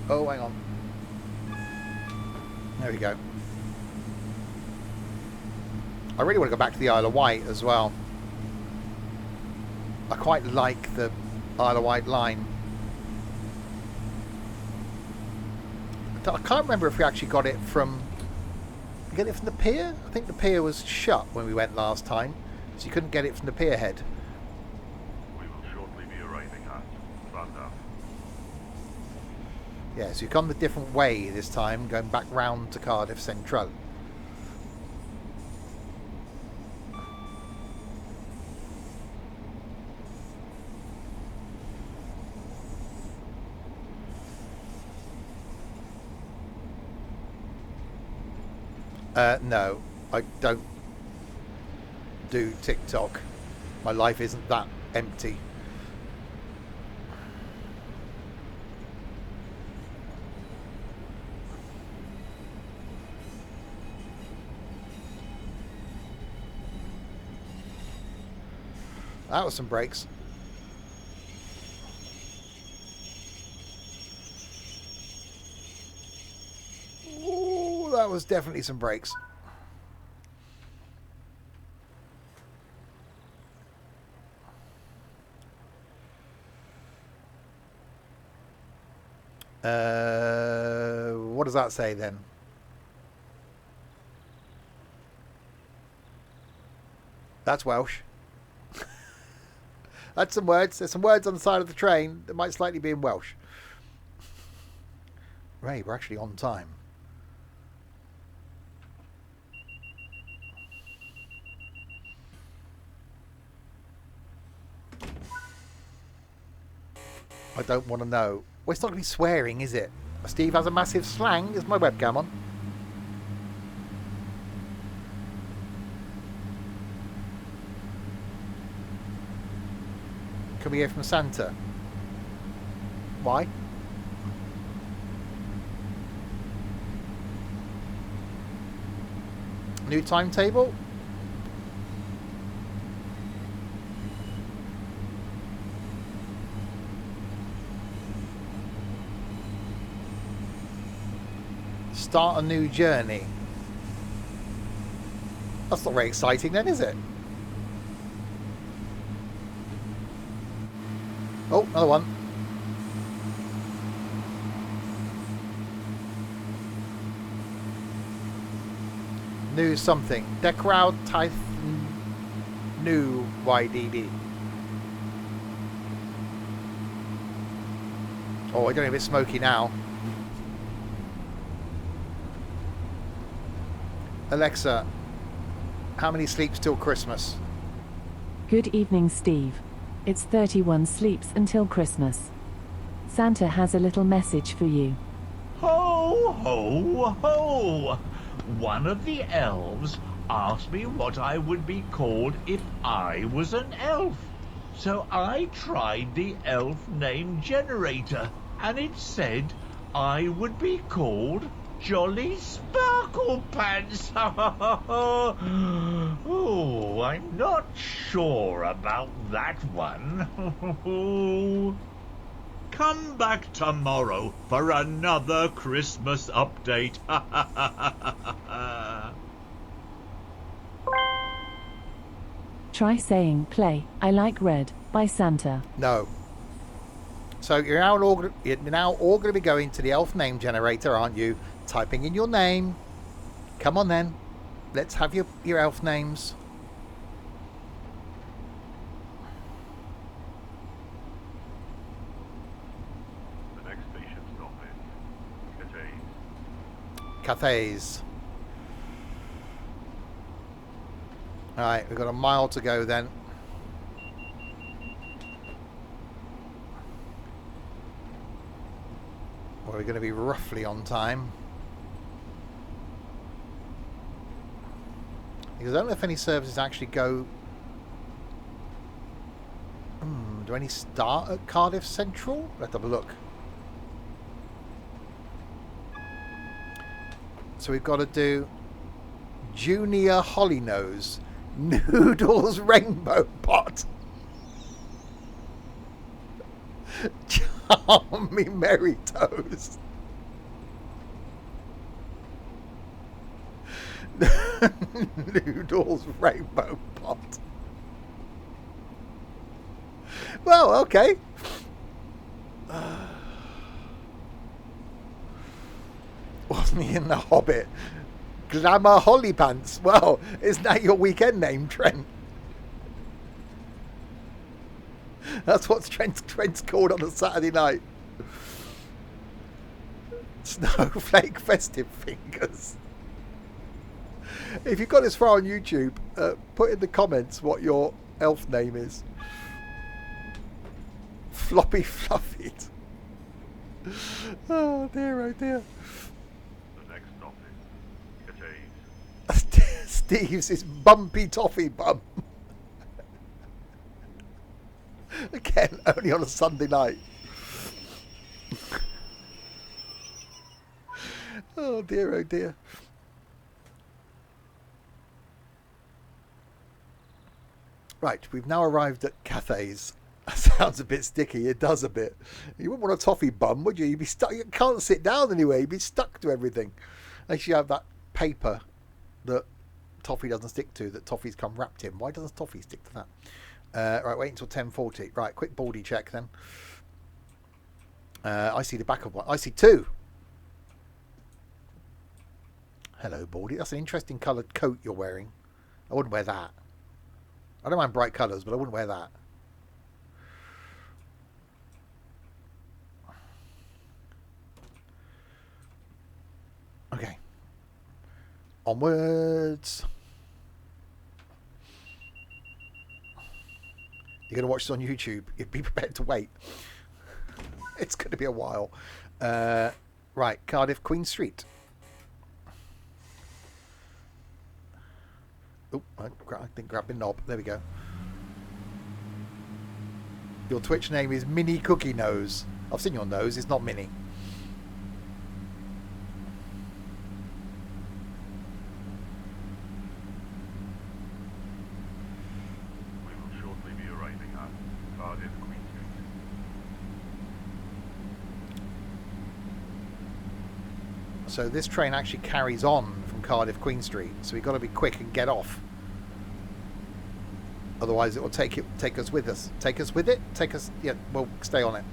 Oh, hang on. There we go. I really want to go back to the Isle of Wight as well. I quite like the Isle of Wight line. I can't remember if we actually got it from... Get it from the pier? I think the pier was shut when we went last time, so you couldn't get it from the pier head. We will shortly be arriving at Cardiff. Yeah, so you've gone the different way this time, going back round to Cardiff Central. No, I don't do TikTok. My life isn't that empty. That was some brakes. Ooh, that was definitely some brakes. What does that say then? That's Welsh. That's some words. There's some words on the side of the train that might slightly be in Welsh. Ray, we're actually on time. I don't want to know. Well, it's not going to be swearing, is it? Steve has a massive slang. Is my webcam on? Can we hear from Santa? Why? New timetable? Start a new journey. That's not very exciting then, is it? Oh, another one. New something. Decrowd Tyth New YDD. Oh, I don't know if it's smoky now. Alexa, how many sleeps till Christmas? Good evening, Steve. It's 31 sleeps until Christmas. Santa has a little message for you. Ho, ho, ho! One of the elves asked me what I would be called if I was an elf. So I tried the elf name generator, and it said I would be called Jolly Sparkle Pants. Oh, I'm not sure about that one. Come back tomorrow for another Christmas update. Try saying play I Like Red by Santa. No. So you're now all going to be going to the elf name generator, aren't you? Typing in your name. Come on then. Let's have your elf names. The next station stop is Cathay. Cathays. Alright, we've got a mile to go then. We're going to be roughly on time. Because I don't know if any services actually go... do any start at Cardiff Central? Let's have a look. So we've got to do Junior Hollynose, Noodles Rainbow Pot, Charming Merry Toast, Noodles Rainbow Pot. Well, okay. Wasn't he in The Hobbit? Glamour Holly Pants. Well, isn't that your weekend name, Trent? That's what Trent's called on a Saturday night. Snowflake Festive Fingers. If you've got this far on YouTube, put in the comments what your elf name is. Floppy Fluffied. Oh dear, oh dear. The next stop is Cathay. Steve's is Bumpy Toffee Bum. Again, only on a Sunday night. Oh dear, oh dear. Right, we've now arrived at Cathay's. That sounds a bit sticky. It does a bit. You wouldn't want a toffee bum, would you? You'd be stuck. You can't sit down anyway. You'd be stuck to everything. Unless you have that paper that toffee doesn't stick to, that toffee's come wrapped in. Why doesn't toffee stick to that? Right, wait until 10:40. Right, quick baldy check then. I see the back of one. I see two. Hello, baldy. That's an interesting coloured coat you're wearing. I wouldn't wear that. I don't mind bright colours, but I wouldn't wear that. Okay. Onwards. You're going to watch this on YouTube. You'd be prepared to wait. It's going to be a while. Right, Cardiff, Queen Street. Oh, I didn't grab the knob. There we go. Your Twitch name is Mini Cookie Nose. I've seen your nose. It's not mini. We will shortly be arriving at Cardiff, Queen Street. So this train actually carries on from Cardiff Queen Street. So we've got to be quick and get off. Otherwise, it will take us with us. Take us with it. Take us. Yeah, we'll stay on it.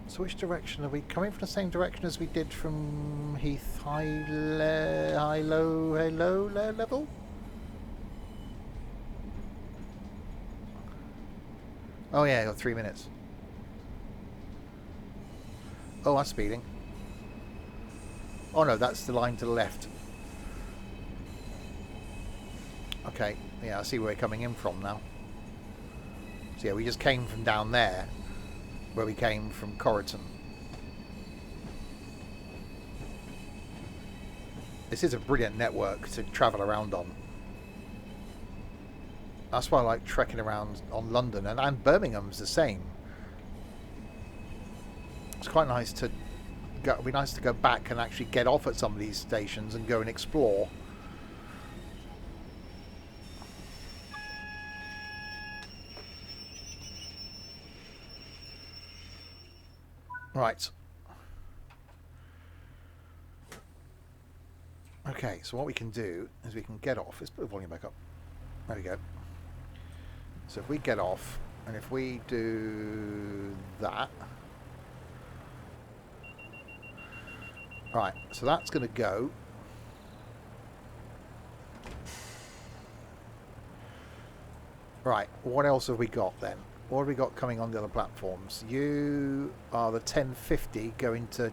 So which direction are we coming from? The same direction as we did from Heath High Low level? Oh yeah, got 3 minutes. Oh, I'm speeding. Oh no, that's the line to the left. Okay, yeah, I see where we're coming in from now. So yeah, we just came from down there, where we came from Corriton. This is a brilliant network to travel around on. That's why I like trekking around on London, and Birmingham's the same. It's quite nice to go. It'd be nice to go back and actually get off at some of these stations and go and explore. Right. Okay, so what we can do is we can get off. Let's put the volume back up. There we go. So if we get off, and if we do that. Right, so that's going to go. Right, what else have we got then? What have we got coming on the other platforms? You are the 1050 going to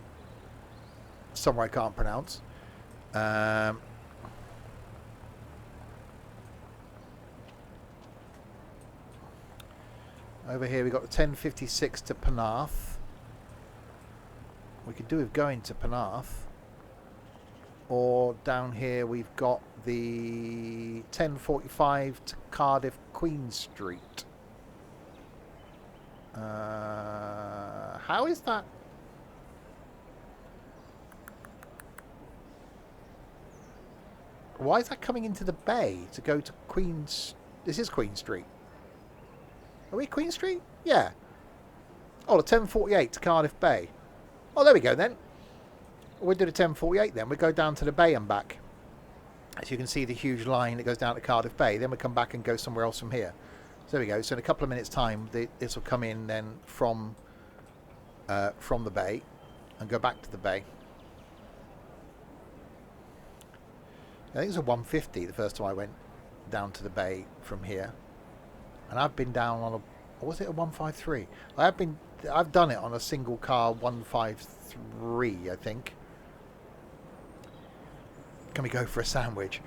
somewhere I can't pronounce. Over here we got the 1056 to Penarth. We could do with going to Penarth. Or down here we've got the 1045 to Cardiff Queen Street. How is that? Why is that coming into the bay to go to Queen's? This is Queen Street. Are we Queen Street? Yeah. Oh, the 1048 to Cardiff Bay. Oh, there we go then. We'll do the 1048 then. We'll go down to the bay and back. As you can see, the huge line that goes down to Cardiff Bay. Then we'll come back and go somewhere else from here. So there we go. So in a couple of minutes' time, this will come in then from the bay and go back to the bay. I think it was a 150 the first time I went down to the bay from here. And I've been down on a, or was it a 153? I've done it on a single car 153, I think. Can we go for a sandwich?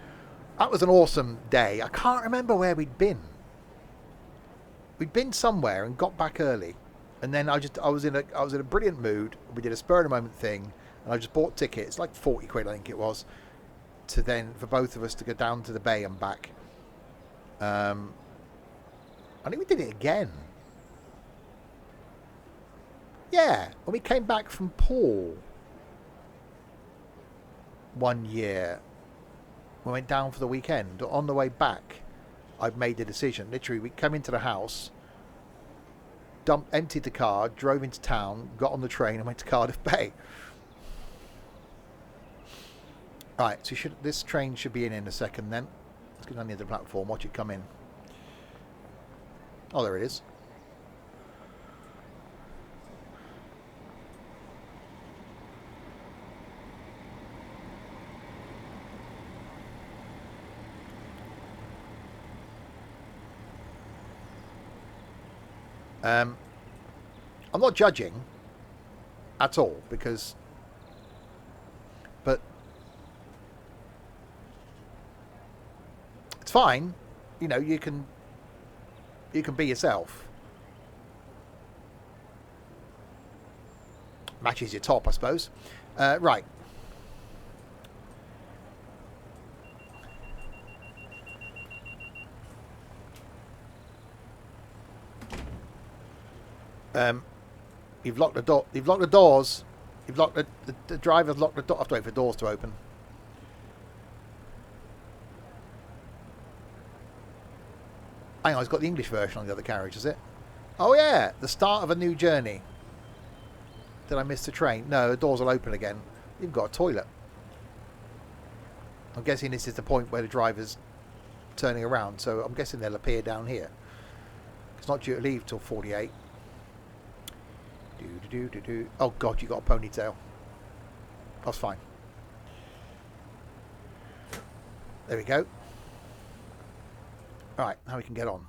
That was an awesome day. I can't remember where we'd been. We'd been somewhere and got back early. And then I was in a brilliant mood. We did a spur of the moment thing, and I just bought tickets, like 40 quid I think it was, for both of us to go down to the bay and back. I think we did it again. Yeah, when we came back from Paul one year, we went down for the weekend. On the way back, I've made the decision. Literally, we came into the house, emptied the car, drove into town, got on the train and went to Cardiff Bay. Right, so this train should be in a second then. Let's get on the other platform, watch it come in. Oh, there it is. I'm not judging at all but it's fine. You know, you can be yourself. Matches your top, I suppose. Right. You've locked the door. You've locked the doors. You've locked the driver's locked the door. I have to wait for doors to open. Hang on, it's got the English version on the other carriage, is it? Oh yeah, the start of a new journey. Did I miss the train? No, the doors will open again. You've got a toilet. I'm guessing this is the point where the driver's turning around, so I'm guessing they'll appear down here. It's not due to leave till 48. Oh god, you got a ponytail. That's fine. There we go. Right, now we can get on.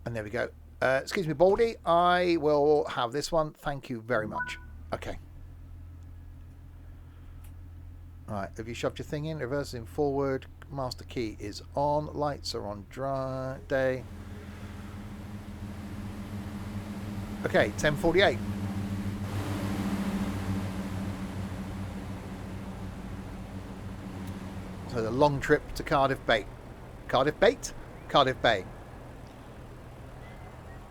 And there we go. Excuse me, Baldy. I will have this one. Thank you very much. Okay. Right, have you shoved your thing in? Reversing forward. Master key is on. Lights are on dry day. Okay, 10:48. So the long trip to Cardiff Bay. Cardiff Bait? Cardiff Bay.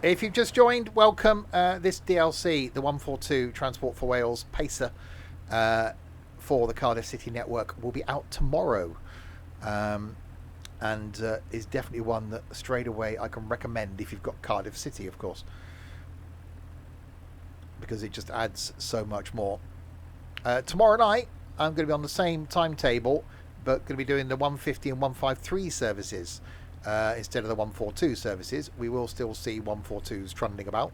If you've just joined, welcome. This DLC, the 142 Transport for Wales Pacer for the Cardiff City Network, will be out tomorrow. And is definitely one that straight away I can recommend if you've got Cardiff City, of course. Because it just adds so much more. Tomorrow night, I'm going to be on the same timetable, but going to be doing the 150 and 153 services instead of the 142 services. We will still see 142s trundling about.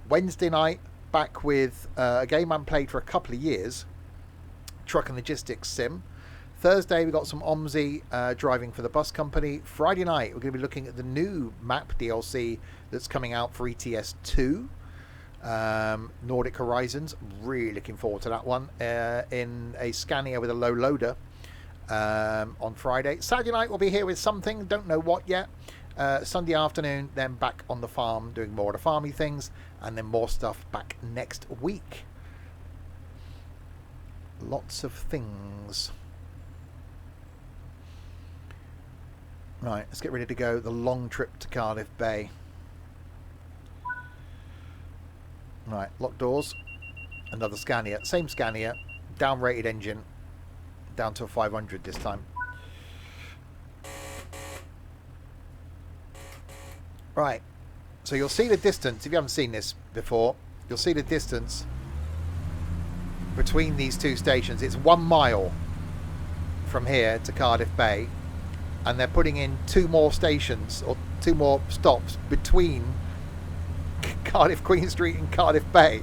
Wednesday night, back with a game I haven't played for a couple of years, Truck and Logistics Sim. Thursday, we got some OMSI driving for the bus company. Friday night, we're going to be looking at the new map DLC that's coming out for ETS 2. Nordic Horizons. Really looking forward to that one. In a Scania with a low loader on Friday. Saturday night, we'll be here with something. Don't know what yet. Sunday afternoon, then back on the farm doing more of the farmy things. And then more stuff back next week. Lots of things. Right, let's get ready to go. The long trip to Cardiff Bay. Right, locked doors. Another Scania. Same Scania. Down-rated engine. Down to a 500 this time. Right. So you'll see the distance. If you haven't seen this before, you'll see the distance between these two stations. It's 1 mile from here to Cardiff Bay. And they're putting in 2 more stations, or 2 more stops between Cardiff Queen Street and Cardiff Bay.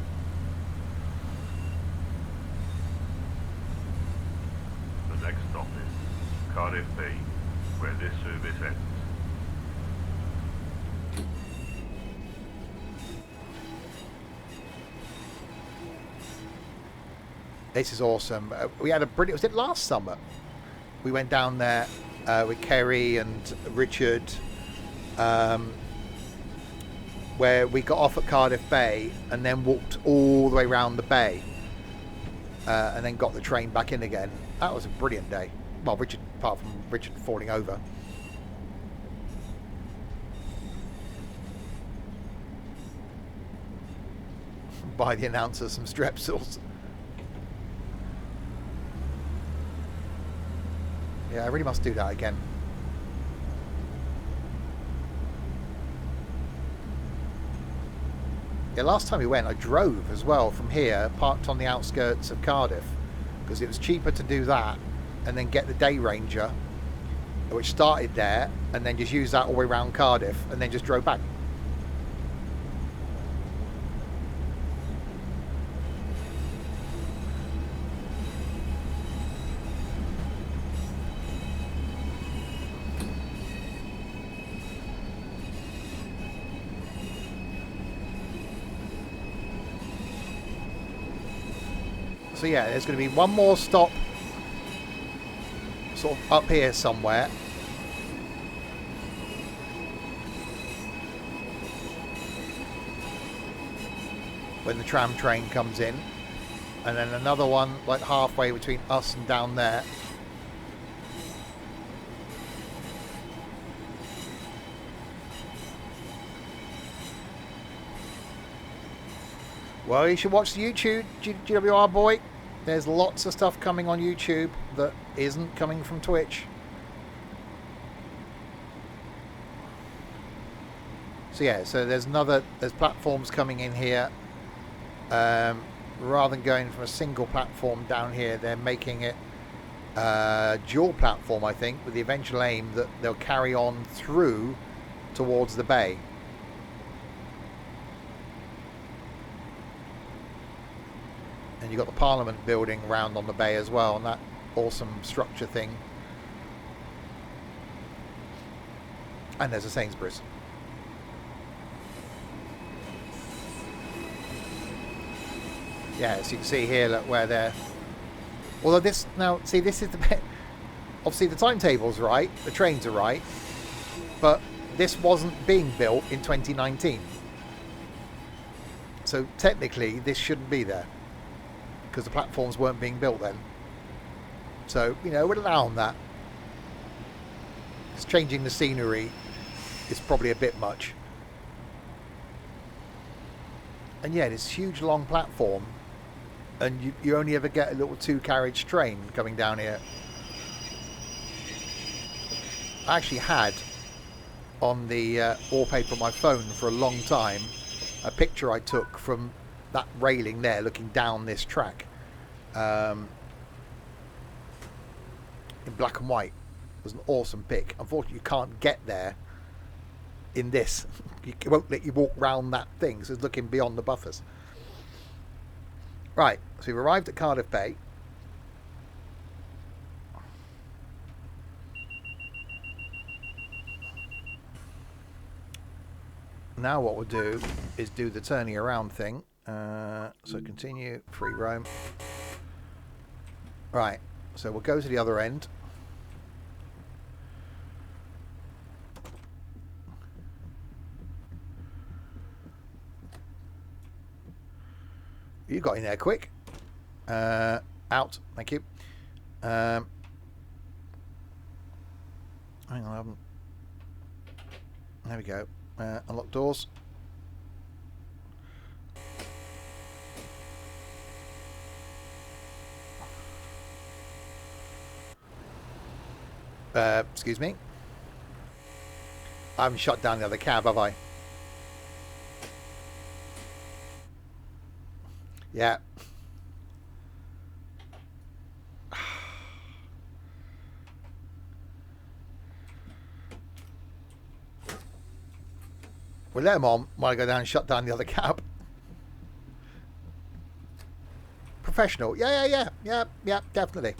The next stop is Cardiff Bay, where this service ends. This is awesome. We had a brilliant... Was it last summer? We went down there with Kerry and Richard, where we got off at Cardiff Bay and then walked all the way around the bay and then got the train back in again. That was a brilliant day. Well, Richard, apart from Richard falling over. Buy the announcer some Strepsils. Yeah, I really must do that again. Yeah, last time we went, I drove as well from here, parked on the outskirts of Cardiff, because it was cheaper to do that and then get the Day Ranger, which started there, and then just use that all the way around Cardiff, and then just drove back. So yeah, there's going to be one more stop sort of up here somewhere. When the tram train comes in. And then another one like halfway between us and down there. Well, you should watch the YouTube, GWR boy. There's lots of stuff coming on YouTube that isn't coming from Twitch. So yeah, so there's platforms coming in here. Rather than going from a single platform down here, they're making it dual platform, I think, with the eventual aim that they'll carry on through towards the bay. And you've got the Parliament building round on the bay as well, and that awesome structure thing. And there's a Sainsbury's. Yeah, as you can see here, look where they're... Although this... Now, see, this is the bit... Obviously, the timetable's right, the trains are right, but this wasn't being built in 2019. So, technically, this shouldn't be there, because the platforms weren't being built then. So, you know, we'll allow them that. Because changing the scenery is probably a bit much. And yeah, this huge long platform, and you only ever get a little 2-carriage train coming down here. I actually had on the wallpaper on my phone for a long time a picture I took from that railing there looking down this track in black and white. It was an awesome pic. Unfortunately, you can't get there in this. It won't let you walk round that thing, so it's looking beyond the buffers. Right, so we've arrived at Cardiff Bay. Now what we'll do is do the turning around thing. So continue, free roam. Right, so we'll go to the other end. You got in there quick. Out, thank you. Hang on, I haven't. There we go. Unlock doors. Excuse me. I haven't shut down the other cab, have I? Yeah. We'll let him on while I go down and shut down the other cab. Professional. Yeah, definitely.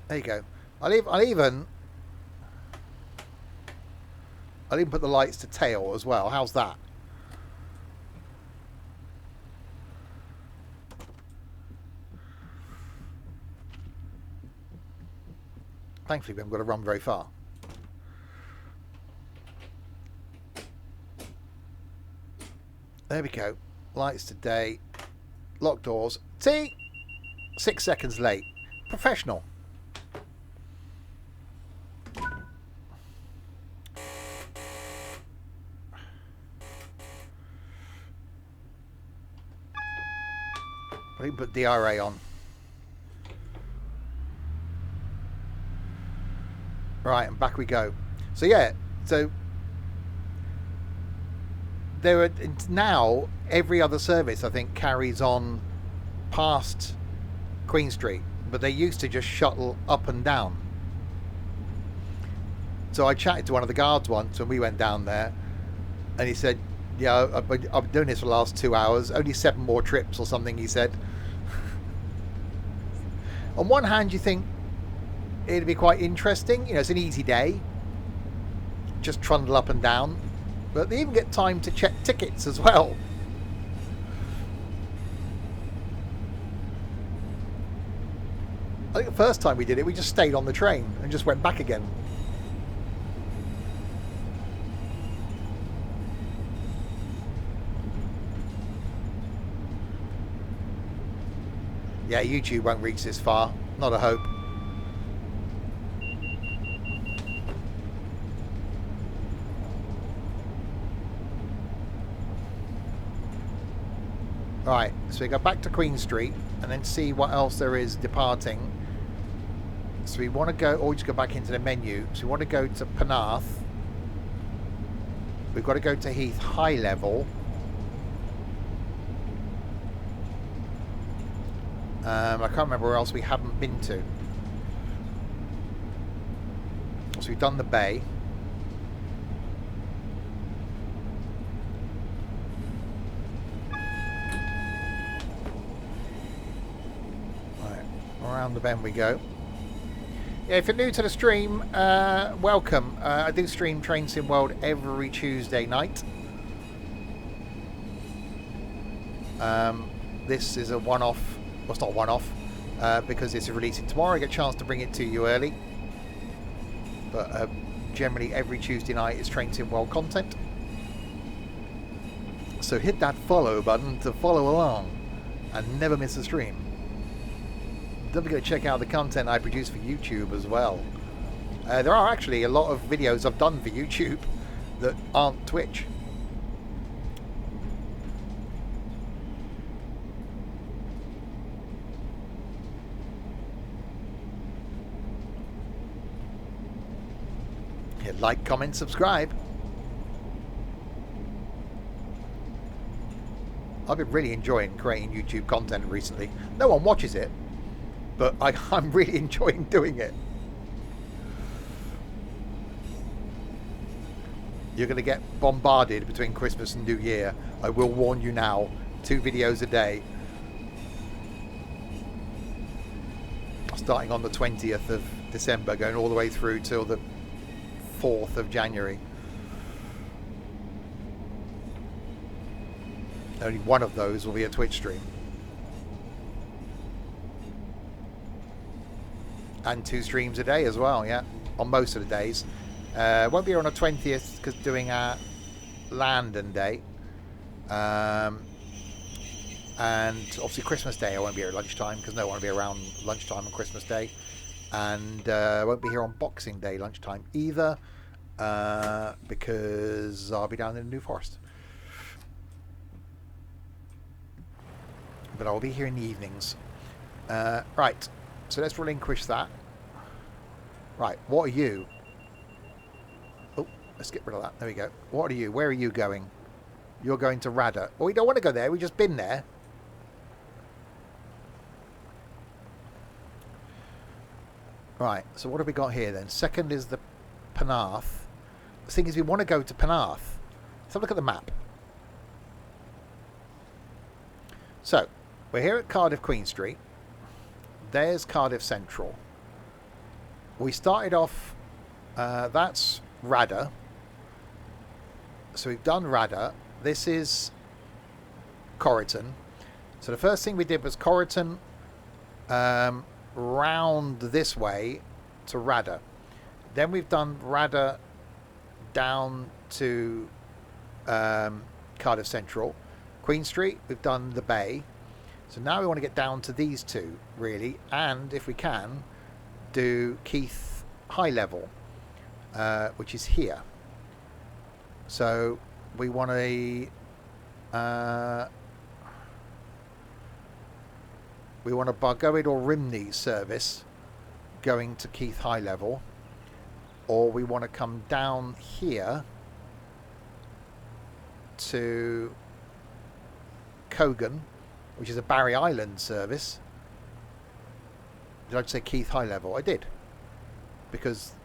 There you go. I'll even put the lights to tail as well. How's that? Thankfully, we haven't got to run very far. There we go. Lights to day. Lock doors. See? 6 seconds late. Professional. We can put DRA on. Right, and back we go. So yeah, so there are now every other service I think carries on past Queen Street, but they used to just shuttle up and down. So I chatted to one of the guards once when we went down there, and he said, "Yeah, I've been doing this for the last 2 hours. Only 7 more trips or something." He said. On one hand, you think it'd be quite interesting. You know, it's an easy day. Just trundle up and down. But they even get time to check tickets as well. I think the first time we did it, we just stayed on the train and just went back again. Yeah, YouTube won't reach this far. Not a hope. Right, so we go back to Queen Street and then see what else there is departing. So we want to go, or just go back into the menu. So we want to go to Penarth. We've got to go to Heath High Level. I can't remember where else we haven't been to. So we've done the bay. Right, around the bend we go. Yeah, if you're new to the stream, welcome. I do stream Train Sim World every Tuesday night. This is a one-off. Well, it's not one-off because it's releasing tomorrow. I get a chance to bring it to you early. But generally every Tuesday night is Train Sim World content. So hit that follow button to follow along and never miss a stream. Don't forget to check out the content I produce for YouTube as well. There are actually a lot of videos I've done for YouTube that aren't Twitch. Hit like, comment, subscribe. I've been really enjoying creating YouTube content recently. No one watches it, but I'm really enjoying doing it. You're going to get bombarded between Christmas and New Year. I will warn you now. 2 videos a day. Starting on the 20th of December, going all the way through till the 4th of January. Only one of those will be a Twitch stream. And 2 streams a day as well, yeah, on most of the days. Won't be here on the 20th because doing our London day. And obviously Christmas Day I won't be here at lunchtime because no one will be around lunchtime on Christmas Day. And I won't be here on Boxing Day lunchtime either because I'll be down in the New Forest. But I'll be here in the evenings. Right. So let's relinquish that. Right, what are you? Oh, let's get rid of that. There we go. What are you? Where are you going? You're going to Rada. Well, we don't want to go there. We've just been there. Right, so what have we got here then? Second is the Penarth. The thing is, we want to go to Penarth. Let's have a look at the map. So, we're here at Cardiff Queen Street. There's Cardiff Central. We started off, that's Rada. So we've done Rada. This is Corriton. So the first thing we did was Corriton round this way to Rada. Then we've done Rada down to Cardiff Central. Queen Street, we've done the Bay. So now we want to get down to these 2, really, and if we can, do Keith High Level, which is here. So we want a Bargoed or Rimney service going to Keith High Level, or we want to come down here to Cogan, which is a Barry Island service. Did I say Keith High Level? I did. Because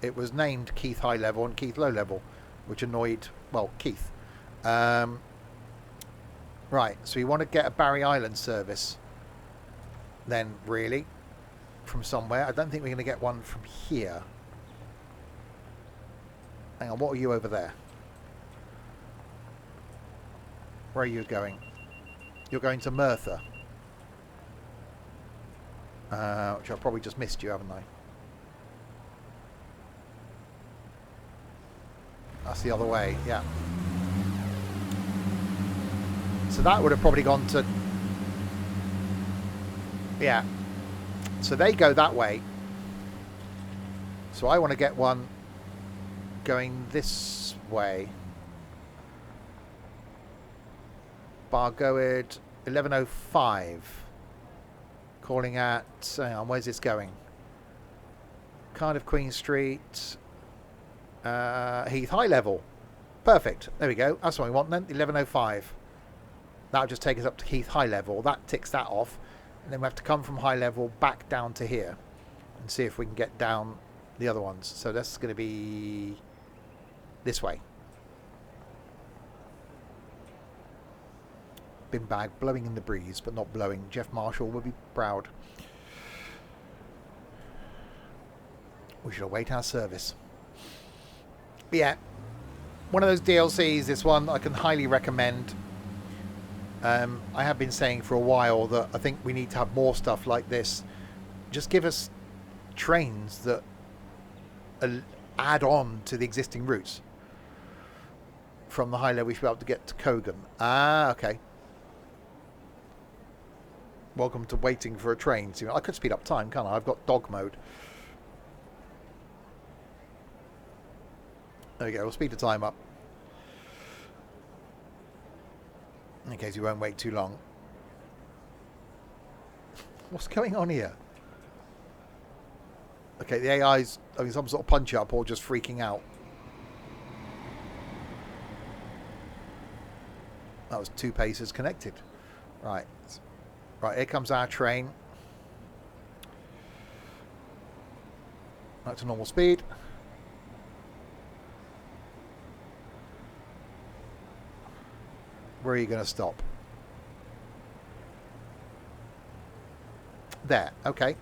it was named Keith High Level and Keith Low Level, which annoyed, well, Keith. Right, so you want to get a Barry Island service then, really, from somewhere. I don't think we're going to get one from here. Hang on, what are you over there? Where are you going? You're going to Merthyr. Which I've probably just missed you, haven't I? That's the other way, yeah. So that would have probably gone to... Yeah. So they go that way. So I want to get one going this way. Bargoed 1105. Calling at... Hang on, where's this going? Cardiff Queen Street. Heath High Level. Perfect. There we go. That's what we want then. 1105. That'll just take us up to Heath High Level. That ticks that off. And then we have to come from High Level back down to here. And see if we can get down the other ones. So that's going to be this way. Bin bag blowing in the breeze, but not blowing. Jeff Marshall will be proud. We should await our service. But yeah, one of those DLCs, this one, I can highly recommend. I have been saying for a while that I think we need to have more stuff like this. Just give us trains that add on to the existing routes. From the high level, we should be able to get to Kogan. Ah, okay. Welcome to waiting for a train. I could speed up time, can't I? I've got dog mode. There we go. We'll speed the time up. In case you won't wait too long. What's going on here? Okay, the AI's having some sort of punch up or just freaking out. That was 2 paces connected. Right. Right, here comes our train. Back to normal speed. Where are you going to stop? There, okay.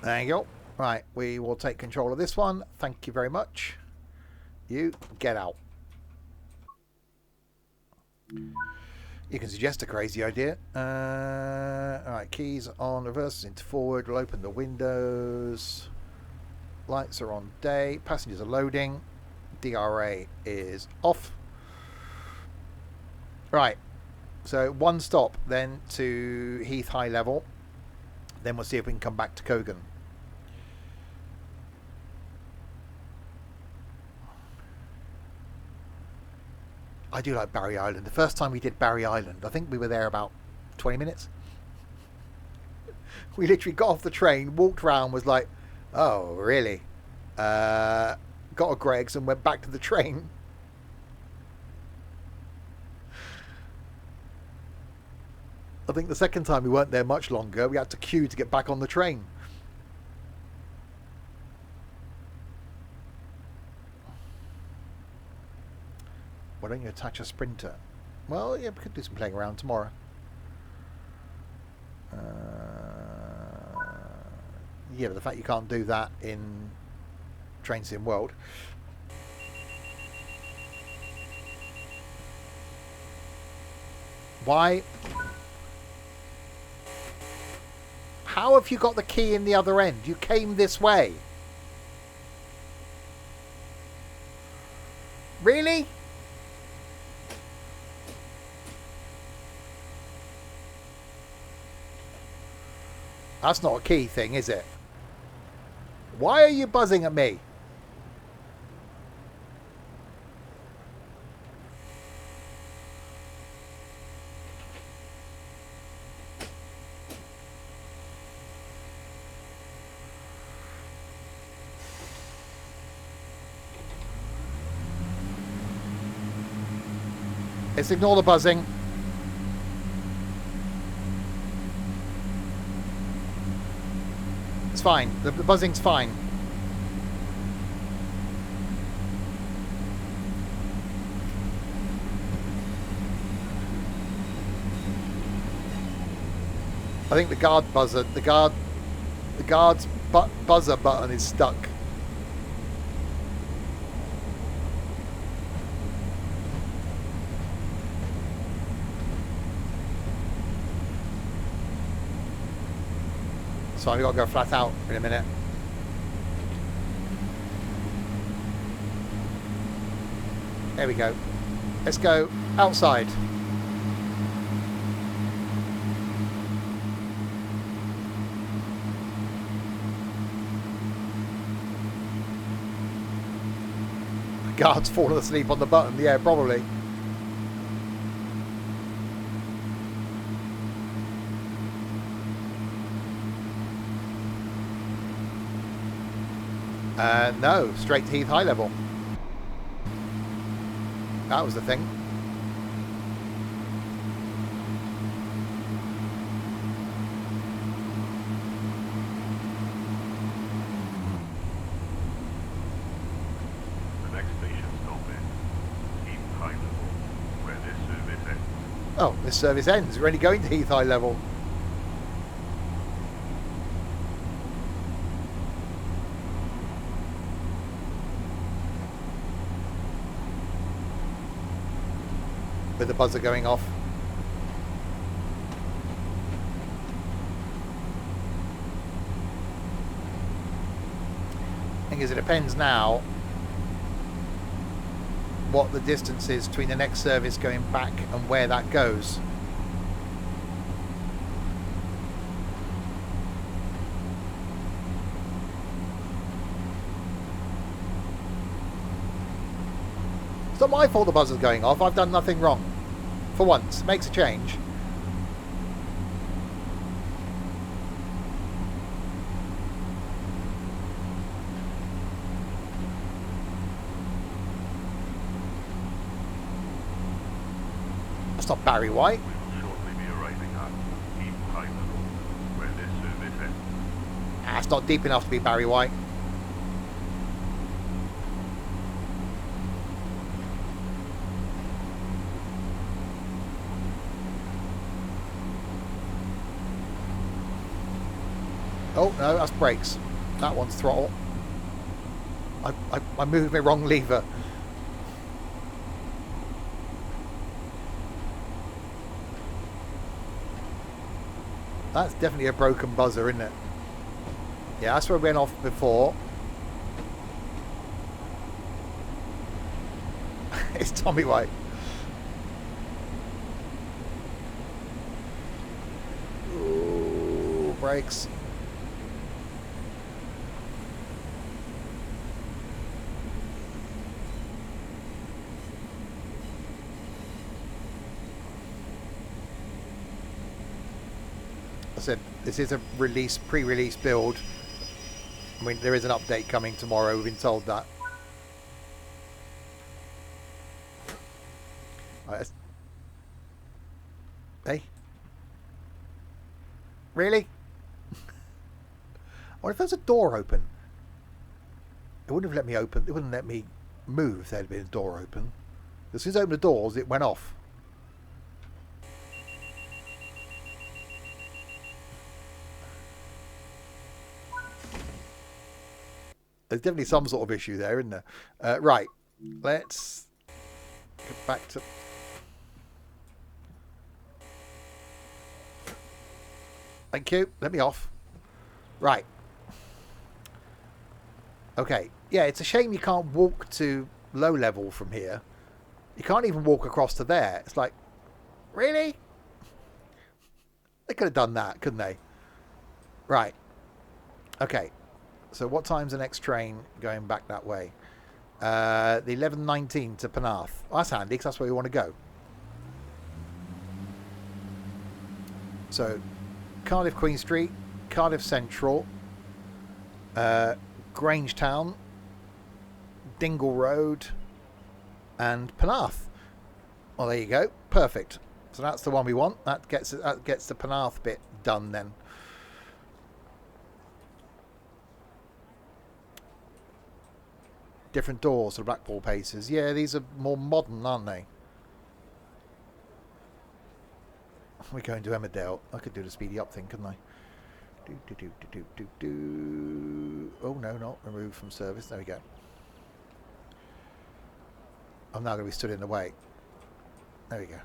There you go. Right, we will take control of this one. Thank you very much. You get out. You can suggest a crazy idea. Alright, keys on, reverses into forward. We'll open the windows. Lights are on day. Passengers are loading. DRA is off. Right. So 1 stop then to Heath High Level. Then we'll see if we can come back to Kogan. I do like Barry Island. The first time we did Barry Island, I think we were there about 20 minutes. We literally got off the train, walked around, was like, oh, really? Got a Greg's and went back to the train. I think the second time we weren't there much longer. We had to queue to get back on the train. Why don't you attach a sprinter? Well, yeah, we could do some playing around tomorrow. Yeah, but the fact you can't do that in Train Sim World. Why? How have you got the key in the other end? You came this way. Really? That's not a key thing, is it? Why are you buzzing at me? Let's ignore the buzzing. It's fine. The buzzing's fine. I think the guard buzzer, the guard's buzzer button is stuck. So I've got to go flat out in a minute. There we go. Let's go outside. The guard's fallen asleep on the button. Yeah, probably. No, straight to Heath High level. That was the thing. The next station stop is Heath High level, where this service ends. Oh, this service ends. We're only going to Heath High level. With the buzzer going off. Thing is, it depends now what the distance is between the next service going back and where that goes. It's not my fault the buzzer's going off. I've done nothing wrong. For once. Makes a change. That's not Barry White. We will shortly be arriving at Heath High level, where this service ends. That's not deep enough to be Barry White. Oh, no, that's brakes. That one's throttle. I moved my wrong lever. That's definitely a broken buzzer, isn't it? Yeah, that's where we went off before. It's Tommy White. Ooh, brakes. I said this is a pre-release build. I mean, there is an update coming tomorrow. We've been told that. Right, hey, really? I wonder if there's a door open. It wouldn't have let me open. It wouldn't let me move if there had been a door open. As soon as I opened the doors, it went off. There's definitely some sort of issue there, isn't there? Right. Let's get back to... Thank you. Let me off. Right. Okay. Yeah, it's a shame you can't walk to low level from here. You can't even walk across to there. It's like, really? They could have done that, couldn't they? Right. Okay. So what time's the next train going back that way? The 11:19 to Penarth. Oh, that's handy because that's where we want to go. So Cardiff Queen Street, Cardiff Central, Grangetown, Dingle Road, and Penarth. Well, there you go. Perfect. So that's the one we want. That gets the Penarth bit done then. Different doors for the Blackpool Pacers. Yeah, these are more modern, aren't they? We're going to Emmerdale. I could do the speedy up thing, couldn't I? Oh, no, not removed from service. There we go. I'm now going to be stood in the way. There we go.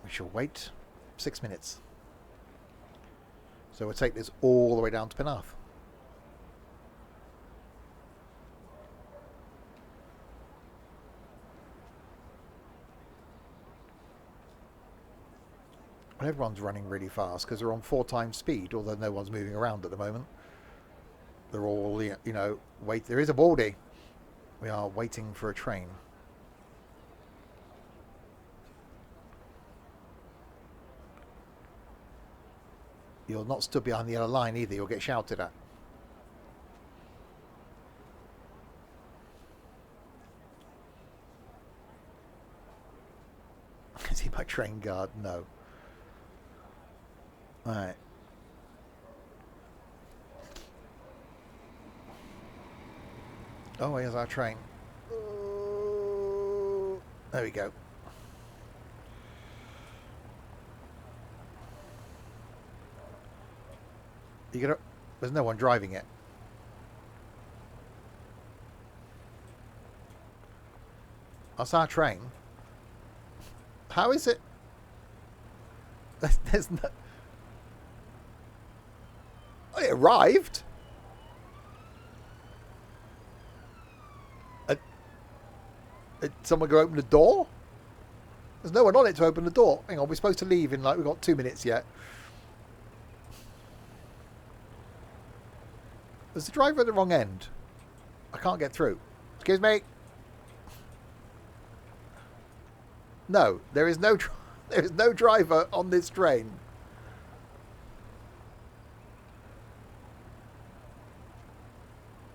We shall wait 6 minutes. So we'll take this all the way down to Penarth. And everyone's running really fast because they're on 4 times speed, although no one's moving around at the moment. They're all, you know, wait. There is a baldy. We are waiting for a train. You're not stood behind the yellow line either. You'll get shouted at. Is he my train guard? No. Alright. Oh, here's our train. There we go. You gonna? There's no one driving it. That's our train. How is it? There's no. Oh, it arrived. Did someone go open the door? There's no one on it to open the door. Hang on, we're supposed to leave in like we've got 2 minutes yet. There's the driver at the wrong end. I can't get through. Excuse me. No, there is no there is no driver on this train.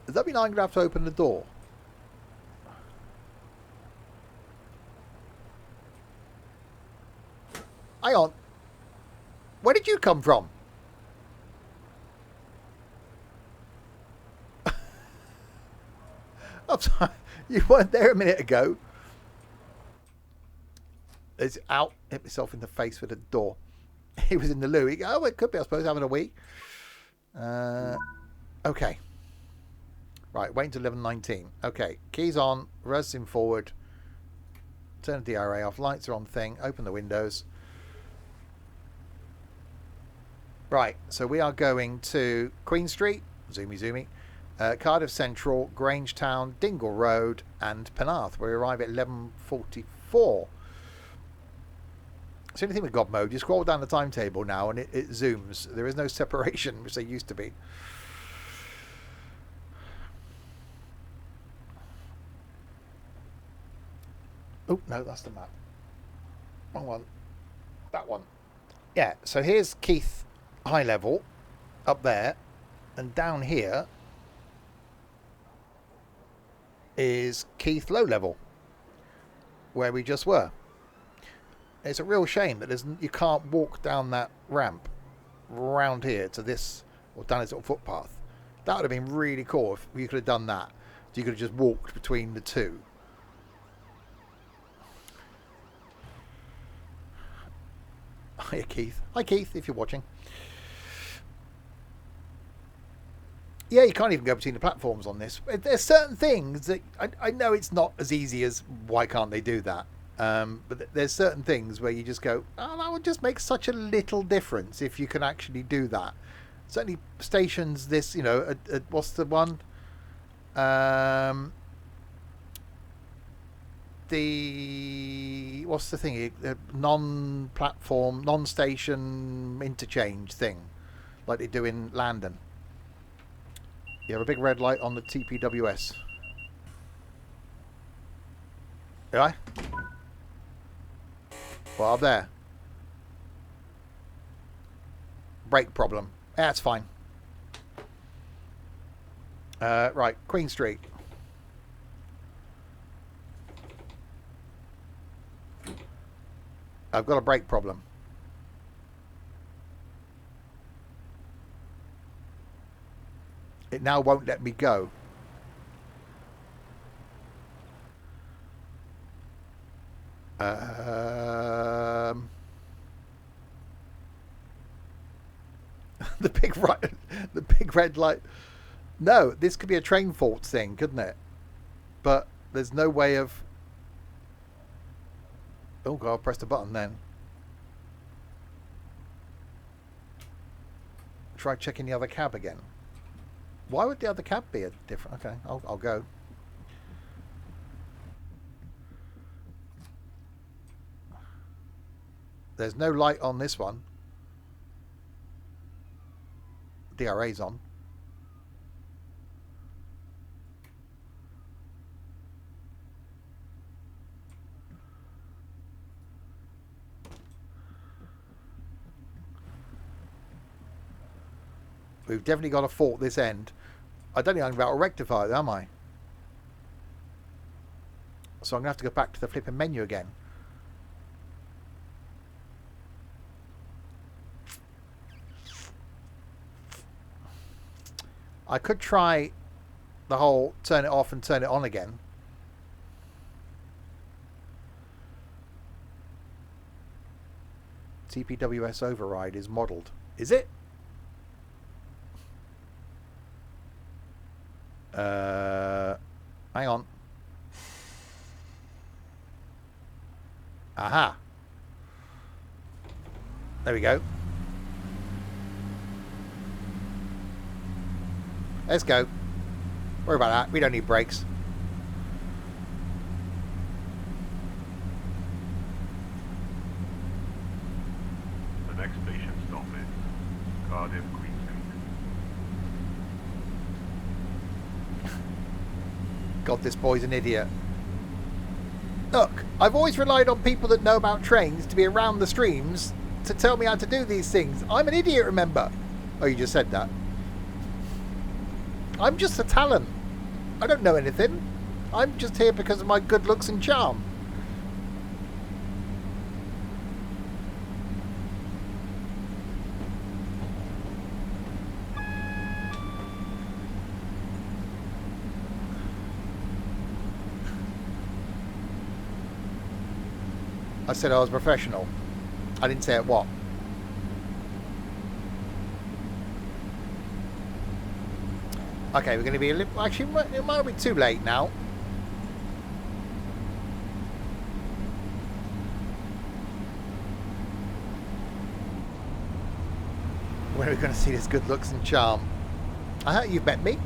Does that mean I'm going to have to open the door? Hang on. Where did you come from? I'm sorry. You weren't there a minute ago. It's out. Hit myself in the face with a door. He was in the loo. Oh, it could be, I suppose, having a wee. Okay. Right, wait until 11:19. Okay, keys on. Reversing forward. Turn the DRA off. Lights are on thing. Open the windows. Right, so we are going to Queen Street, zoomy, Cardiff Central, Grangetown, Dingle Road, and Penarth. We arrive at 11:44. It's the only thing with God mode. You scroll down the timetable now, and it zooms. There is no separation, which there used to be. Oh no, that's the map. Wrong one. That one. Yeah. So here's Keith. High level up there, and down here is Keith low level, where we just were. It's a real shame that you can't walk down that ramp round here to this, or down this little footpath. That would have been really cool if you could have done that. You could have just walked between the two. Hi Keith. Hi Keith, if you're watching. Yeah, you can't even go between the platforms on this. There's certain things that I know it's not as easy as why can't they do that. But there's certain things where you just go, oh, that would just make such a little difference if you can actually do that. Certainly stations this, you know, what's the one? What's the thing? Non-platform, non-station interchange thing, like they do in London. You have a big red light on the TPWS. Did I? Well, up there. Brake problem. Yeah, that's fine. Right, Queen Street. I've got a brake problem. It now won't let me go. The big red light. No, this could be a train fault thing, couldn't it? But there's no way of. Oh god, I'll press the button then. Try checking the other cab again. Why would the other cab be a different? Okay, I'll go. There's no light on this one. DRA's on. We've definitely got a fault this end. I don't think I'm about to rectify it, am I? So I'm going to have to go back to the flipping menu again. I could try the whole turn it off and turn it on again. TPWS override is modelled. Is it? Hang on. Aha. There we go. Let's go. Worry about that. We don't need brakes. The next station stop is Cardiff, Queen Street. God, this boy's an idiot. Look, I've always relied on people that know about trains to be around the streams to tell me how to do these things. I'm an idiot, remember? Oh, you just said that. I'm just a talent. I don't know anything. I'm just here because of my good looks and charm. I said I was professional. I didn't say it what. Okay, we're going to be a little... Actually, it might be too late now. When are we going to see this good looks and charm? I heard you've met me.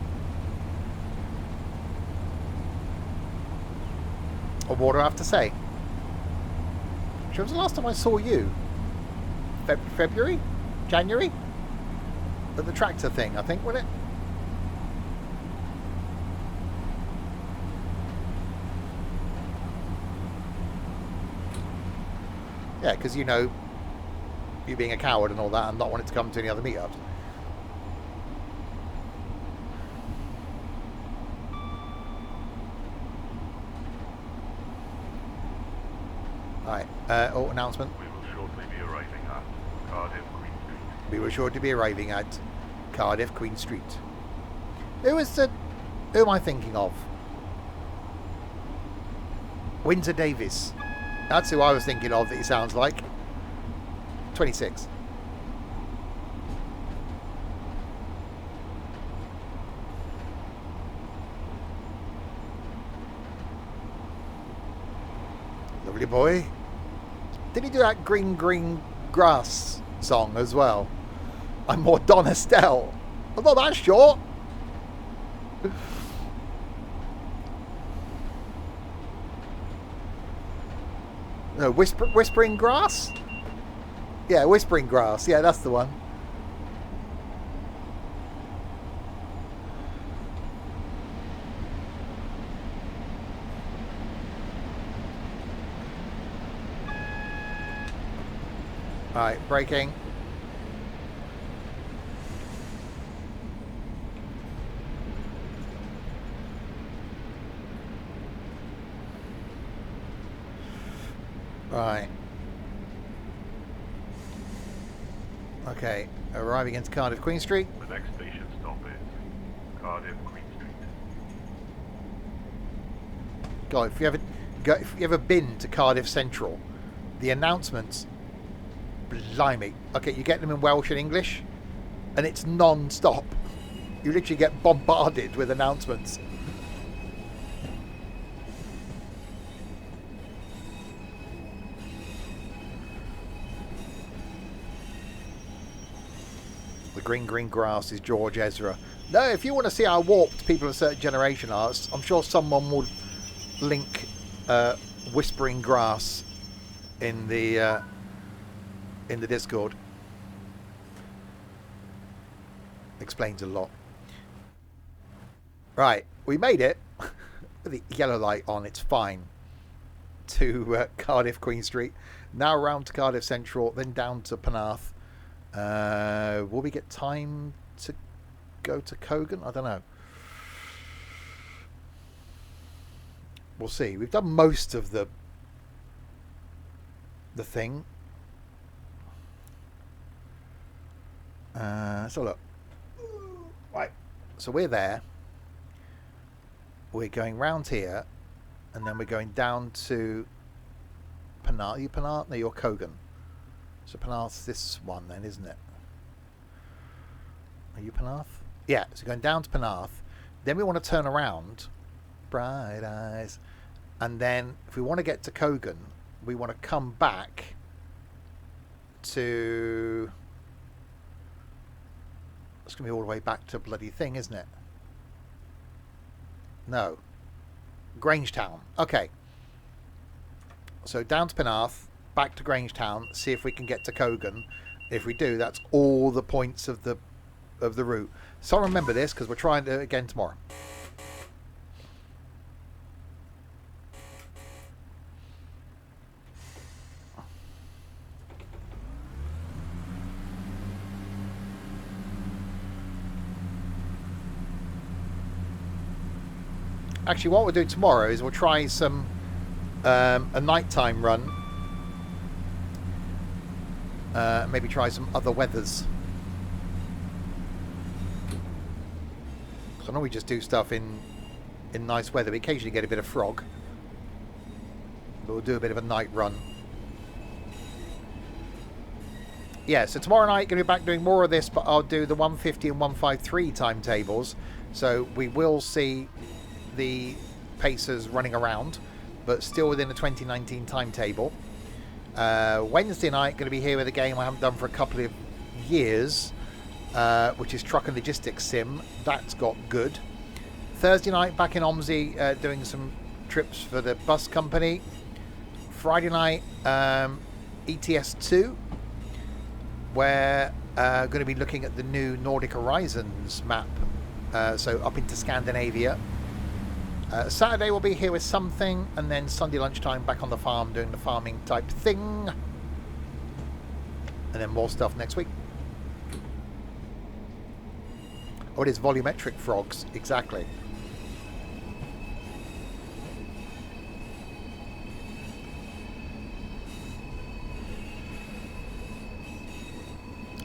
Or what do I have to say? When was the last time I saw you? February? January? At the tractor thing, I think, wasn't it? Yeah, because you know, you being a coward and all that and not wanting to come to any other meetups. Alright, announcement. We will shortly be arriving at Cardiff, Queen Street. We were sure to be arriving at Cardiff, Queen Street. Who am I thinking of? Windsor Davis. That's who I was thinking of that he sounds like. 26. Lovely boy. Did he do that green grass song as well? I'm more Don Estelle. I'm not that short. No, Whispering Grass? Yeah, Whispering Grass. Yeah, that's the one. Right, braking. Right. Okay, arriving into Cardiff, Queen Street. The next station stop is Cardiff, Queen Street. God, if you ever been to Cardiff Central, the announcements, blimey. Okay, you get them in Welsh and English, and it's non-stop. You literally get bombarded with announcements. The green grass is George Ezra. No, if you want to see how warped people of a certain generation are, I'm sure someone would link Whispering Grass in the Discord. Explains a lot. Right, we made it. With the yellow light on, it's fine. To Cardiff, Queen Street. Now round to Cardiff Central, then down to Penarth. Will we get time to go to Kogan? I don't know. We'll see. We've done most of the thing. So look. Right. So we're there. We're going round here, and then we're going down to Penarth. Are you Penarth? No, you're Kogan. So Penarth's this one then, isn't it? Are you Penarth? Yeah, so going down to Penarth. Then we want to turn around. Bright eyes. And then if we want to get to Kogan, we want to come back to... It's going to be all the way back to bloody thing, isn't it? No. Grangetown. Okay. So down to Penarth, back to Grangetown, see if we can get to Kogan. If we do, that's all the points of the route. So remember this, because we're trying to again tomorrow. Actually, what we'll do tomorrow is we'll try some a nighttime run. Maybe try some other weathers. So I know we just do stuff in nice weather. We occasionally get a bit of fog, but we'll do a bit of a night run. Yeah, so tomorrow night going to be back doing more of this, but I'll do the 150 and 153 timetables. So we will see the pacers running around, but still within the 2019 timetable. Wednesday night going to be here with a game I haven't done for a couple of years, which is Truck and Logistics Sim. That's got good. Thursday night back in Omsey, doing some trips for the bus company. Friday night ETS2, where going to be looking at the new Nordic Horizons map, so up into Scandinavia. Saturday we'll be here with something, and then Sunday lunchtime back on the farm doing the farming type thing, and then more stuff next week. Oh, it is volumetric frogs, exactly.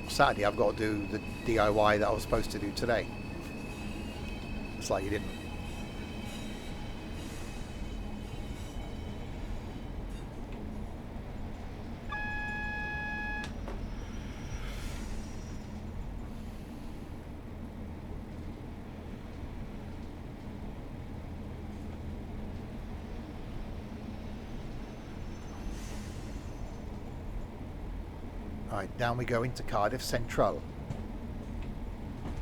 Saturday I've got to do the DIY that I was supposed to do today. It's like you didn't. Right, down we go into Cardiff Central.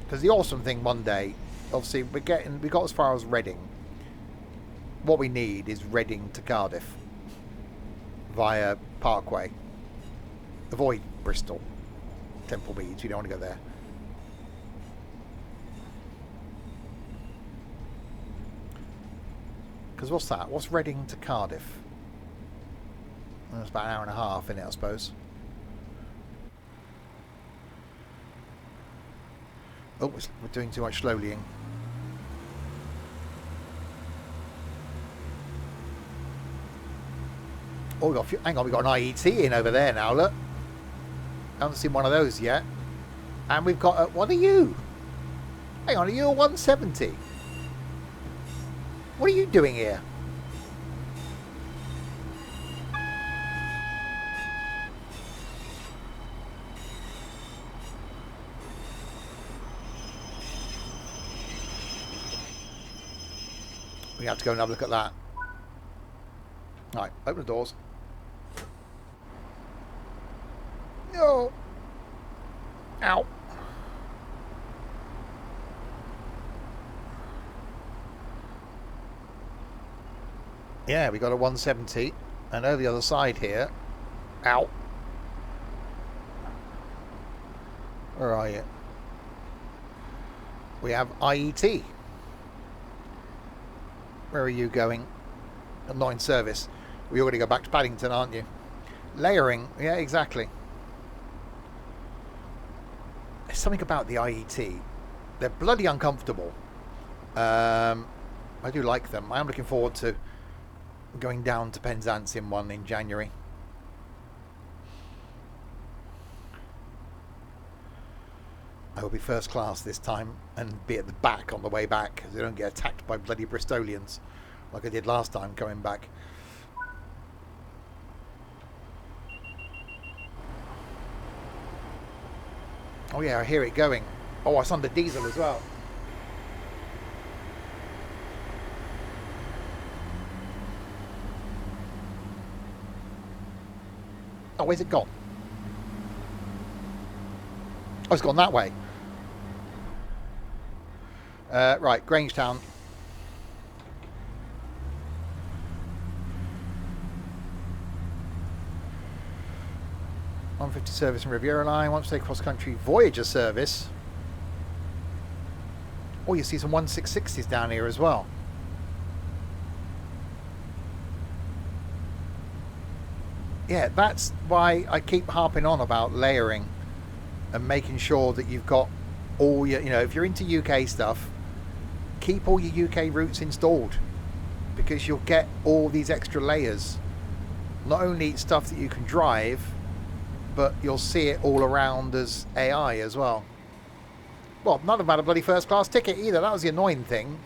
Because the awesome thing one day, obviously we got as far as Reading. What we need is Reading to Cardiff via Parkway. Avoid Bristol, Temple Meads. You don't want to go there. Because what's that? What's Reading to Cardiff? Well, it's about an hour and a half in it, I suppose. Oh, we're doing too much slowlying. Oh, we got hang on, we got an IET in over there now. Look, I haven't seen one of those yet. And we've got what are you? Hang on, are you a 170? What are you doing here? We have to go and have a look at that. Right, open the doors. No. Ow. Yeah, we got a 170. And over the other side here. Ow. Where are you? We have IET. Where are you going? I'm not in service. We already go back to Paddington, aren't you? Layering. Yeah, exactly. There's something about the IET. They're bloody uncomfortable. I do like them. I am looking forward to going down to Penzance in one in January. I will be first class this time and be at the back on the way back, because I don't get attacked by bloody Bristolians like I did last time coming back. Oh yeah, I hear it going. Oh, it's under diesel as well. Oh, where's it gone? Oh, it's gone that way. Right, Grangetown. $150 service in Riviera Line. Want to take cross-country Voyager service. Oh, you see some 1660s down here as well. Yeah, that's why I keep harping on about layering and making sure that you've got all your, you know, if you're into UK stuff, keep all your UK routes installed, because you'll get all these extra layers. Not only stuff that you can drive, but you'll see it all around as AI as well. Well, none of them had a bloody first class ticket either. That was the annoying thing.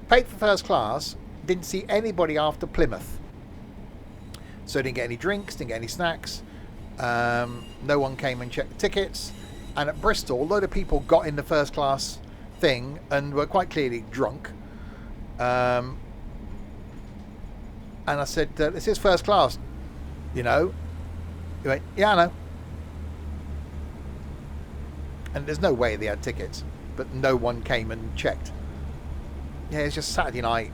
Paid for first class, didn't see anybody after Plymouth. So didn't get any drinks, didn't get any snacks. No one came and checked the tickets. And at Bristol, a load of people got in the first class thing and were quite clearly drunk. And I said, this is first class, you know. He went, yeah, I know. And there's no way they had tickets, but no one came and checked. Yeah, it's just Saturday night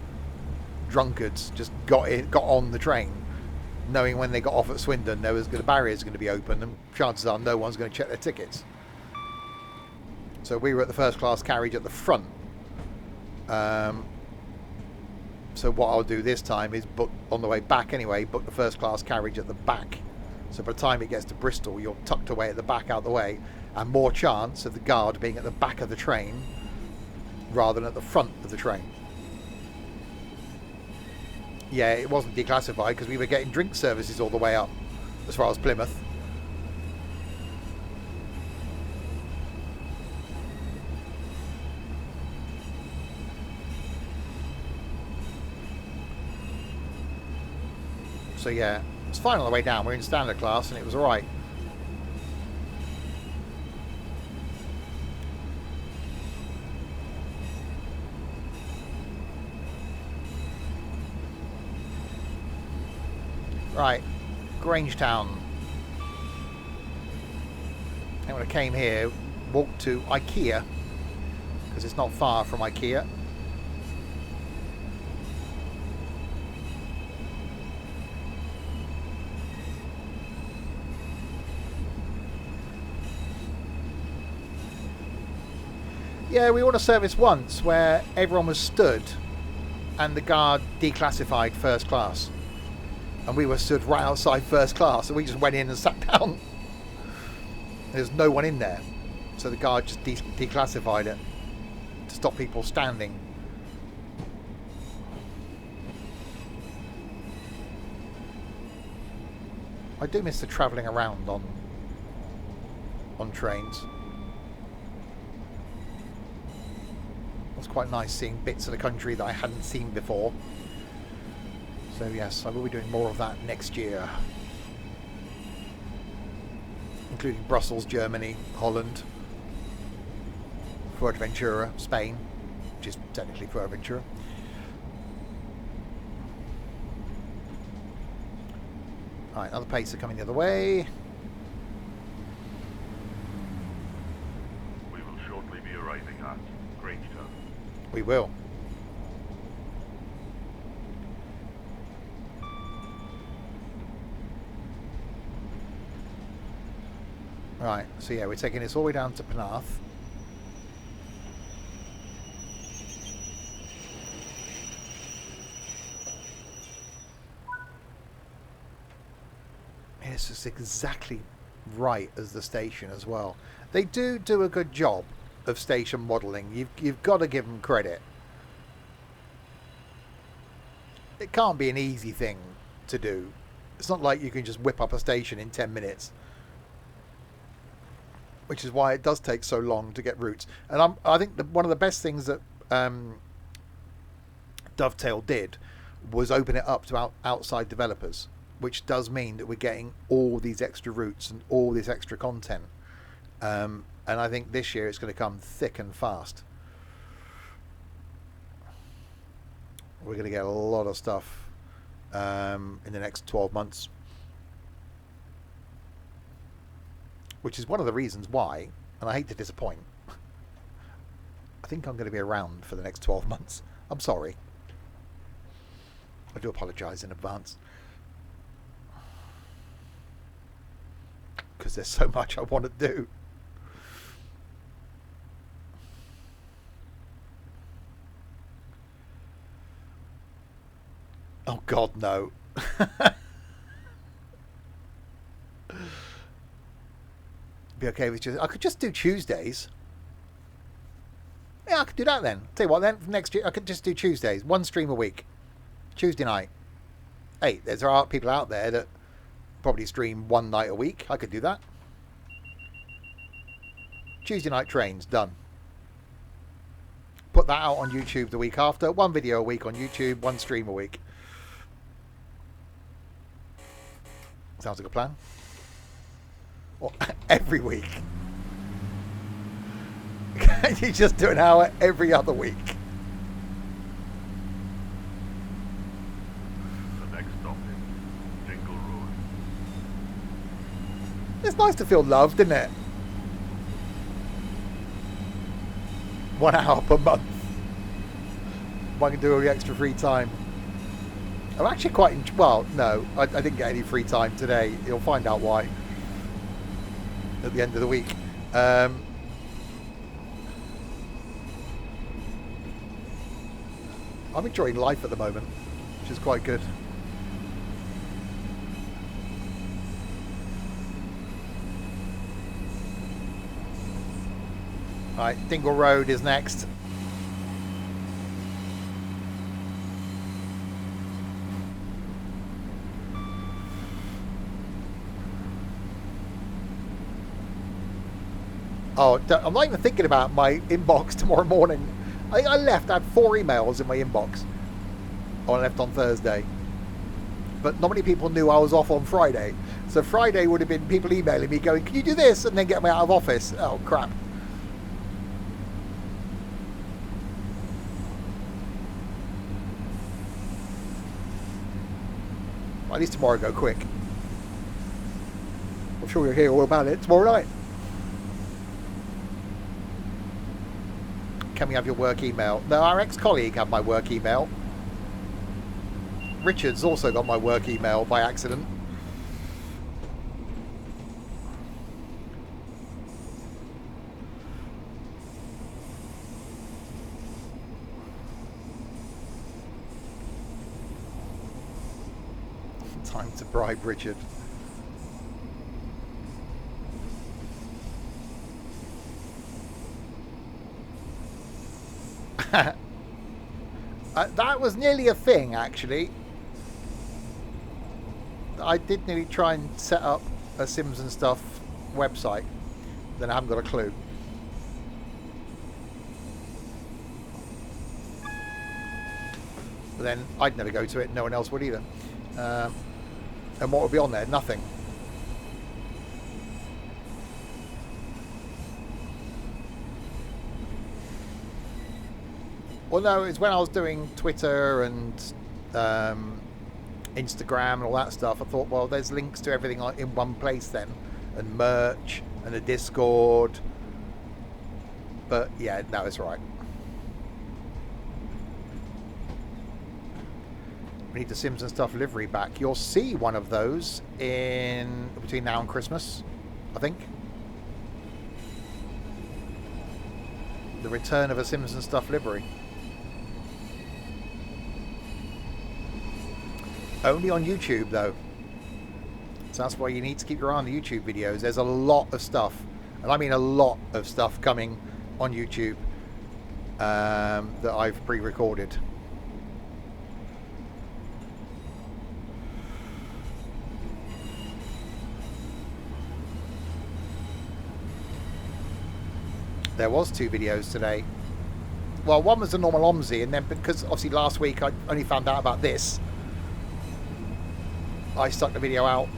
drunkards just got on the train, knowing when they got off at Swindon the barriers going to be open, and chances are no one's going to check their tickets. So we were at the first class carriage at the front. So what I'll do this time is book on the way back anyway, book the first class carriage at the back. So by the time it gets to Bristol, you're tucked away at the back out the way, and more chance of the guard being at the back of the train rather than at the front of the train. Yeah, it wasn't declassified because we were getting drink services all the way up as far as Plymouth. So yeah, it's fine on the way down. We're in standard class and it was alright. Right, Grangetown. And when I came here, walked to IKEA, because it's not far from IKEA. Yeah, we ordered a service once where everyone was stood and the guard declassified first class. And we were stood right outside first class, and we just went in and sat down. There's no one in there. So the guard just declassified it to stop people standing. I do miss the travelling around on trains. It's quite nice seeing bits of the country that I hadn't seen before. So yes, I will be doing more of that next year. Including Brussels, Germany, Holland, Fuerteventura, Spain, which is technically Fuerteventura. Alright, other pacer coming the other way. We will shortly be arriving at Grangetown. We will. Right, so yeah, we're taking this all the way down to Penarth. And it's just exactly right as the station as well. They do a good job of station modelling. You've got to give them credit. It can't be an easy thing to do. It's not like you can just whip up a station in 10 minutes. Which is why it does take so long to get routes. And I think one of the best things that Dovetail did was open it up to outside developers, which does mean that we're getting all these extra routes and all this extra content. And I think this year it's going to come thick and fast. We're going to get a lot of stuff in the next 12 months. Which is one of the reasons why, and I hate to disappoint, I think I'm going to be around for the next 12 months. I'm sorry. I do apologise in advance. Because there's so much I want to do. Oh God, no. Be okay with I could just do Tuesdays. Yeah, I could do that then. Tell you what, then next year I could just do Tuesdays. One stream a week. Tuesday night. Hey, there are people out there that probably stream one night a week. I could do that. Tuesday night trains, done. Put that out on YouTube the week after. One video a week on YouTube, one stream a week. Sounds like a plan. Or every week. You just do an hour every other week. The next stop is Dingle Road. It's nice to feel loved, isn't it? 1 hour per month. If I can do all the extra free time. I'm actually quite... well, no. I didn't get any free time today. You'll find out why. At the end of the week. I'm enjoying life at the moment, which is quite good. Alright, Dingle Road is next. Oh, I'm not even thinking about my inbox tomorrow morning. I had 4 emails in my inbox. Oh, I left on Thursday. But not many people knew I was off on Friday. So Friday would have been people emailing me going, can you do this? And then get me out of office. Oh, crap. Well, at least tomorrow go quick. I'm sure you'll hear all about it tomorrow night. Can we have your work email? No, our ex-colleague had my work email. Richard's also got my work email by accident. Time to bribe Richard. That was nearly a thing, actually. I did nearly try and set up a Sims and Stuff website. Then I haven't got a clue. But then I'd never go to it. No one else would either. And what would be on there? Nothing. Well, no, it's when I was doing Twitter and Instagram and all that stuff. I thought, well, there's links to everything in one place then, and merch and a Discord. But yeah, no, it's right. We need the Sims and Stuff livery back. You'll see one of those in between now and Christmas, I think. The return of a Sims and Stuff livery. Only on YouTube, though. So that's why you need to keep your eye on the YouTube videos. There's a lot of stuff, and I mean a lot of stuff coming on YouTube that I've pre-recorded. There was 2 videos today. Well, one was a normal OMSI, and then because obviously last week I only found out about this, I stuck the video out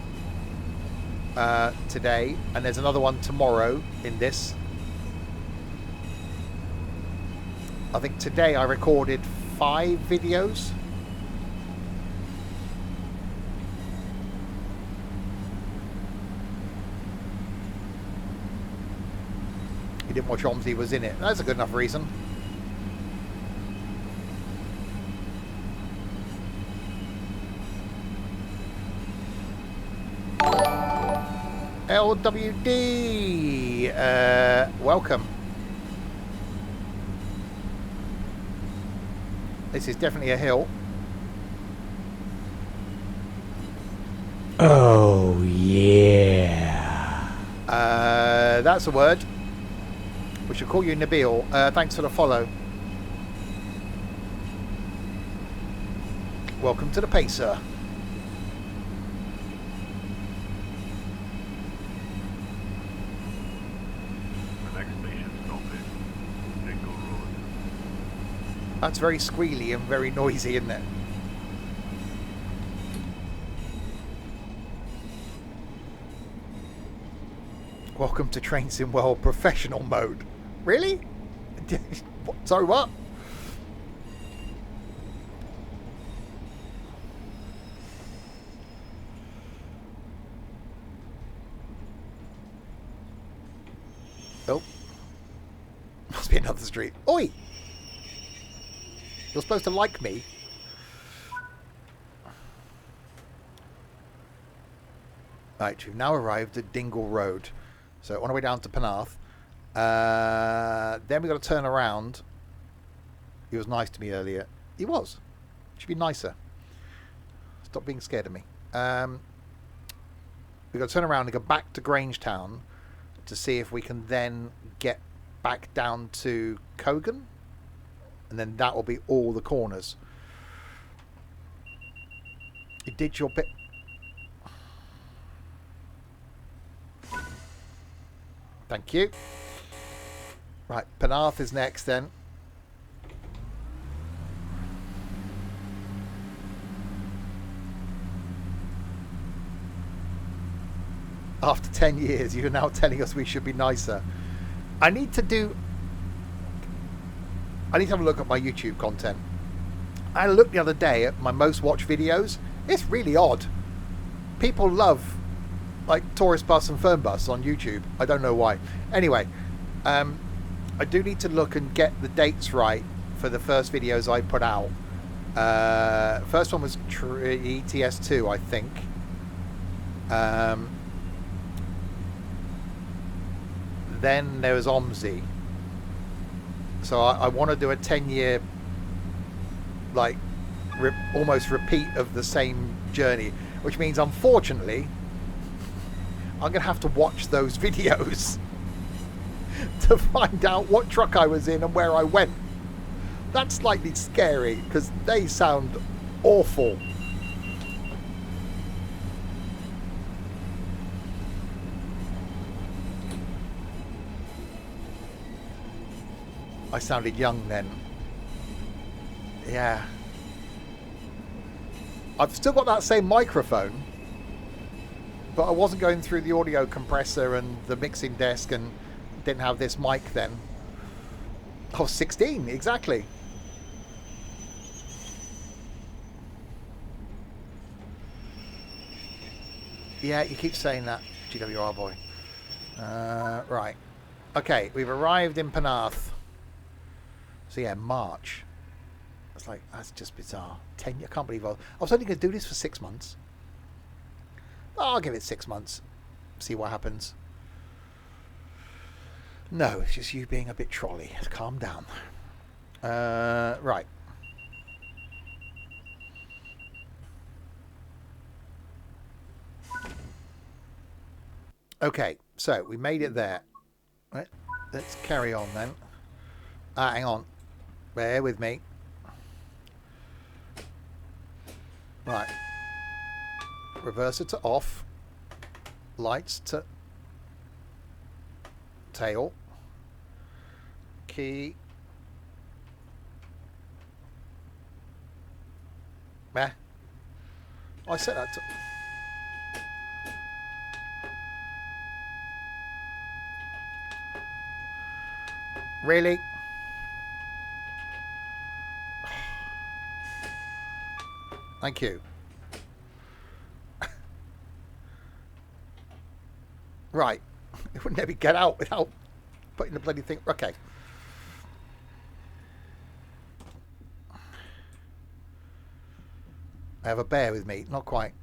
today, and there's another one tomorrow in this. I think today I recorded 5 videos. He didn't watch OMSI, was in it. That's a good enough reason. LWD, welcome. This is definitely a hill. Oh, yeah. That's a word. We should call you Nabil. Thanks for the follow. Welcome to the Pacer. The next station stop is Dingle Road. That's very squealy and very noisy, isn't it? Welcome to Train Sim World Professional Mode. Really? Sorry, what? Oh. Must be another street. Oi! You're supposed to like me. Right, we've now arrived at Dingle Road. So on our way down to Penarth. Then we've got to turn around. He was nice to me earlier. He was. Should be nicer. Stop being scared of me. We've got to turn around and go back to Grangetown to see if we can then get back down to Kogan. And then that will be all the corners. You did your bit. Thank you. Right, Penarth is next then. After 10 years, you're now telling us we should be nicer. I need to have a look at my YouTube content. I looked the other day at my most watched videos. It's really odd. People love like tourist bus and fern bus on YouTube. I don't know why. Anyway, I do need to look and get the dates right for the first videos I put out. First one was ETS2, I think. Then there was OMSI. So I want to do a 10-year, like, almost repeat of the same journey, which means, unfortunately, I'm going to have to watch those videos to find out what truck I was in and where I went. That's slightly scary because they sound awful. I sounded young then. Yeah. I've still got that same microphone, but I wasn't going through the audio compressor and the mixing desk and didn't have this mic then. I was 16, exactly. Yeah, you keep saying that, GWR boy. Right. Okay, we've arrived in Penarth. So yeah, March. It's like, that's just bizarre. 10, I can't believe I was only going to do this for 6 months. I'll give it 6 months. See what happens. No, it's just you being a bit trolley. Calm down. Right. Okay, so we made it there. Right, let's carry on then. Hang on. Bear with me. Right. Reverser to off. Lights to tail. Key. Meh. I set that to... Really? Thank you. Right. It wouldn't let me get out without putting the bloody thing... Okay. I have a bear with me. Not quite.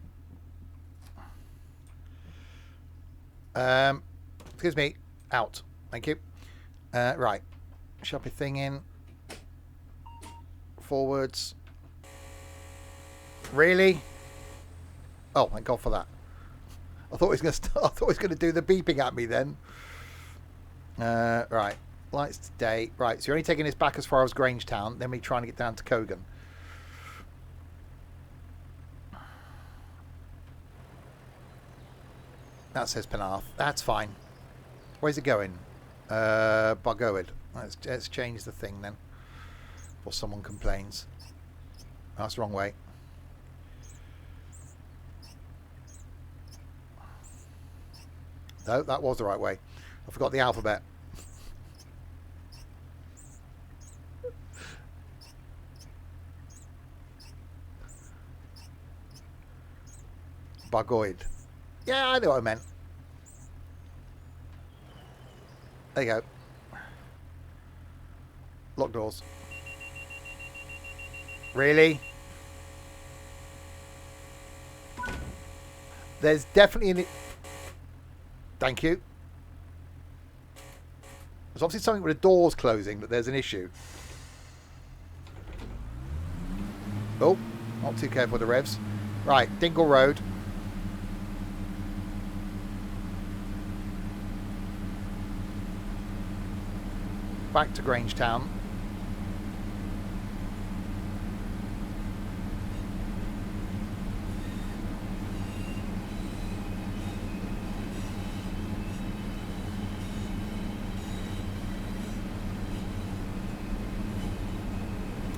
Excuse me. Out. Thank you. Right. Shove my thing in. Forwards. Really? Oh, thank God for that. I thought he was going to. I thought he was going to do the beeping at me then. Right. Lights today. Right. So you're only taking this back as far as Grangetown. Then we're trying to get down to Kogan. That says Penarth. That's fine. Where's it going? Bargoed. Let's change the thing then. Before someone complains. That's the wrong way. No, that was the right way. I forgot the alphabet. Bargoed. Yeah, I know what I meant. There you go. Lock doors. Really? There's definitely an... Thank you. There's obviously something with the doors closing that there's an issue. Oh, not too careful with the revs. Right, Dingle Road. Back to Grangetown.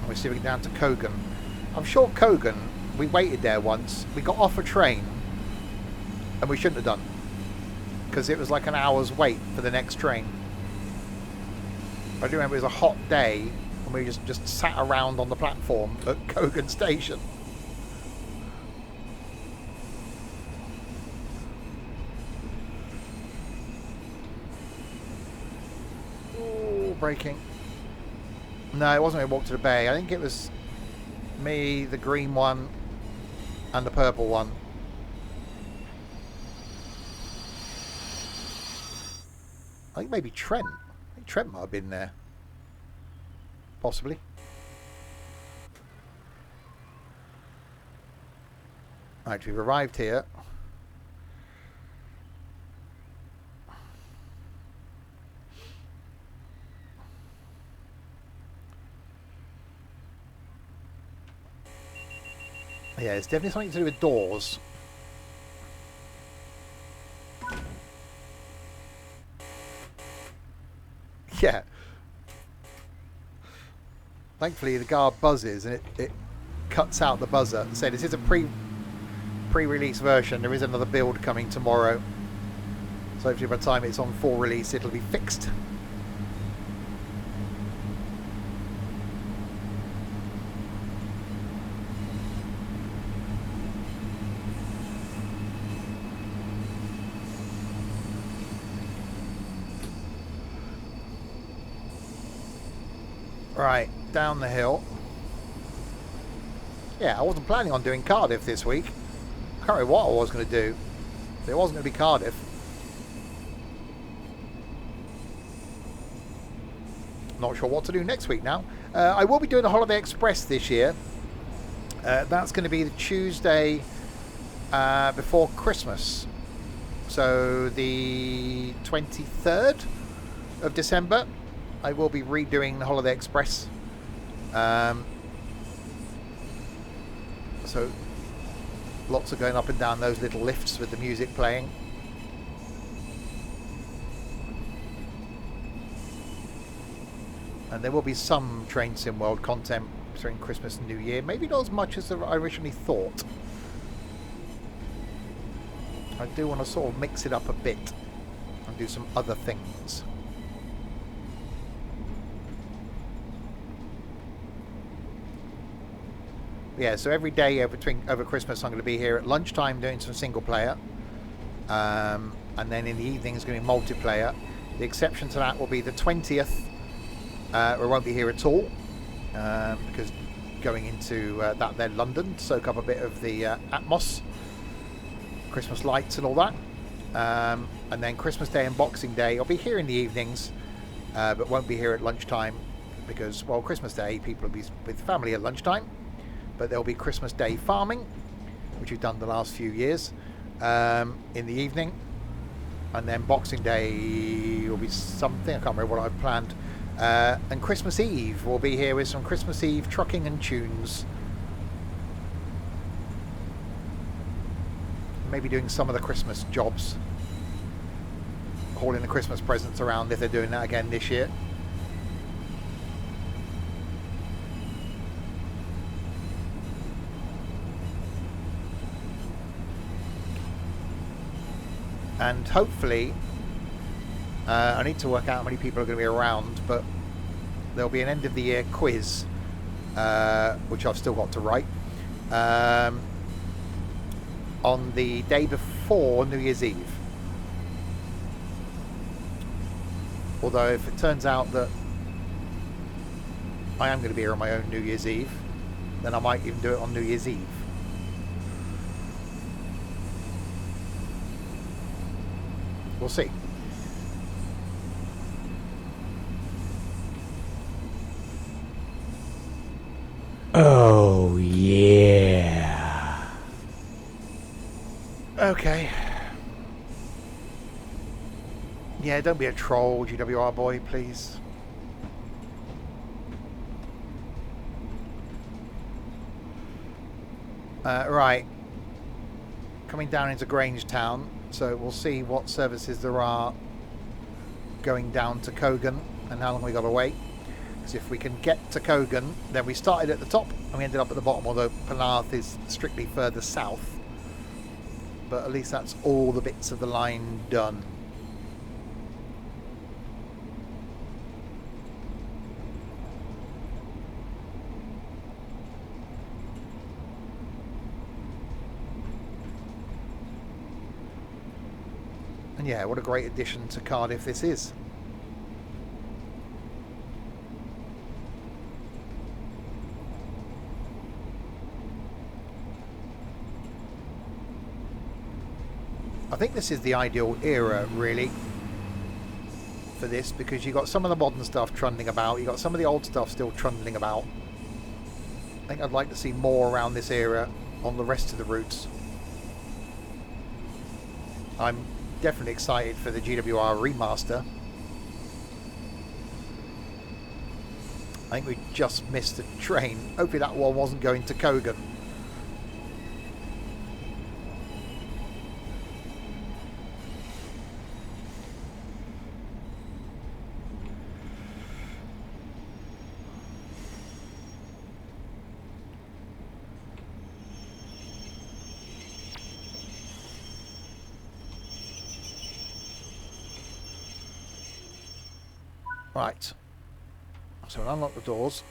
We're see if we get down to Kogan. I'm sure Kogan, we waited there once. We got off a train and we shouldn't have done because it was like an hour's wait for the next train. I do remember it was a hot day and we just sat around on the platform at Kogan Station. Oh, braking. No, it wasn't me walk to the bay. I think it was me, the green one, and the purple one. I think maybe Trent. I think Trent might have been there. Possibly. Right, we've arrived here. Yeah, it's definitely something to do with doors. Yeah. Thankfully, the car buzzes and it cuts out the buzzer. So this is a pre-release version. There is another build coming tomorrow. So hopefully by the time it's on full release, it'll be fixed. Right, down the hill. Yeah, I wasn't planning on doing Cardiff this week. I can't remember what I was going to do. But it wasn't going to be Cardiff. Not sure what to do next week now. I will be doing a Holiday Express this year. That's going to be the Tuesday before Christmas. So the 23rd of December. I will be redoing the Holiday Express. So lots of going up and down those little lifts with the music playing. And there will be some Train Sim World content during Christmas and New Year. Maybe not as much as I originally thought. I do want to sort of mix it up a bit and do some other things. Yeah, so every day over Christmas I'm going to be here at lunchtime doing some single player. And then in the evening is going to be multiplayer. The exception to that will be the 20th. We won't be here at all because going into that there London to soak up a bit of the atmos, Christmas lights and all that. And then Christmas Day and Boxing Day I'll be here in the evenings, but won't be here at lunchtime because, well, Christmas Day people will be with family at lunchtime, but there'll be Christmas Day farming, which we've done the last few years, in the evening. And then Boxing Day will be something, I can't remember what I've planned. And Christmas Eve we'll be here with some Christmas Eve trucking and tunes. Maybe doing some of the Christmas jobs, hauling the Christmas presents around if they're doing that again this year. And hopefully, I need to work out how many people are going to be around, but there'll be an end of the year quiz, which I've still got to write, on the day before New Year's Eve. Although if it turns out that I am going to be here on my own New Year's Eve, then I might even do it on New Year's Eve. We'll see. Oh, yeah. Okay. Yeah, don't be a troll, GWR boy, please. Right. Coming down into Grangetown, so we'll see what services there are going down to Cogan and how long we got to wait. Because if we can get to Cogan, then we started at the top and we ended up at the bottom, although Penarth is strictly further south. But at least that's all the bits of the line done. And yeah, what a great addition to Cardiff this is. I think this is the ideal era, really, for this, because you got some of the modern stuff trundling about, you got some of the old stuff still trundling about. I think I'd like to see more around this era on the rest of the routes. I'm definitely excited for the GWR remaster. I think we just missed a train. Hopefully that one wasn't going to Cogan. Right, so we'll unlock the doors.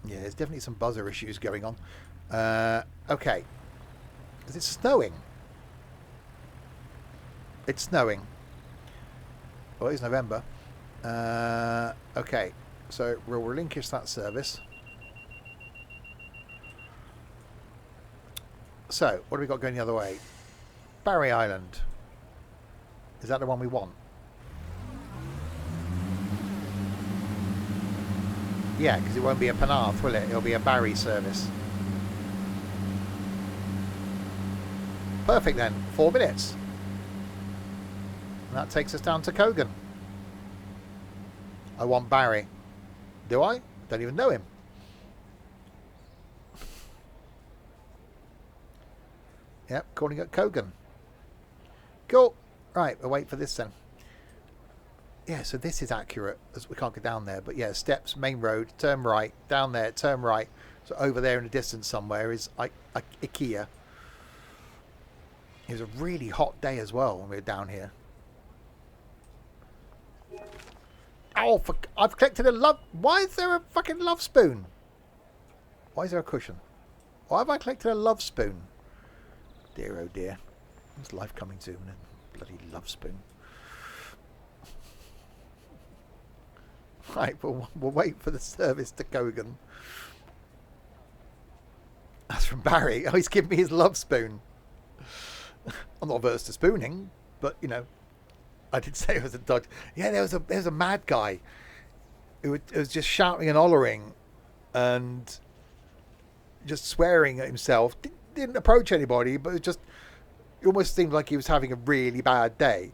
Yeah, there's definitely some buzzer issues going on. Okay, is it snowing? It's snowing. Well, it's November. Okay, so we'll relinquish that service. So, what have we got going the other way? Barry Island. Is that the one we want? Yeah, because it won't be a Penarth, will it? It'll be a Barry service. Perfect then. 4 minutes. And that takes us down to Cogan. I want Barry. Do I? Don't even know him. Yep, calling it Kogan. Cool. Right, we'll wait for this then. Yeah, so this is accurate, as we can't get down there. But yeah, steps, main road, turn right, down there, turn right. So over there in the distance somewhere is IKEA. It was a really hot day as well when we were down here. Oh, I've collected a love... Why is there a fucking love spoon? Why is there a cushion? Why have I collected a love spoon? Dear, oh dear. What's life coming to? A bloody love spoon. Right, we'll wait for the service to Kogan. That's from Barry. Oh, he's giving me his love spoon. I'm not averse to spooning, but, you know, I did say it was a dodge. Yeah, there was a mad guy who was just shouting and hollering and just swearing at himself. Didn't approach anybody, but it almost seemed like he was having a really bad day,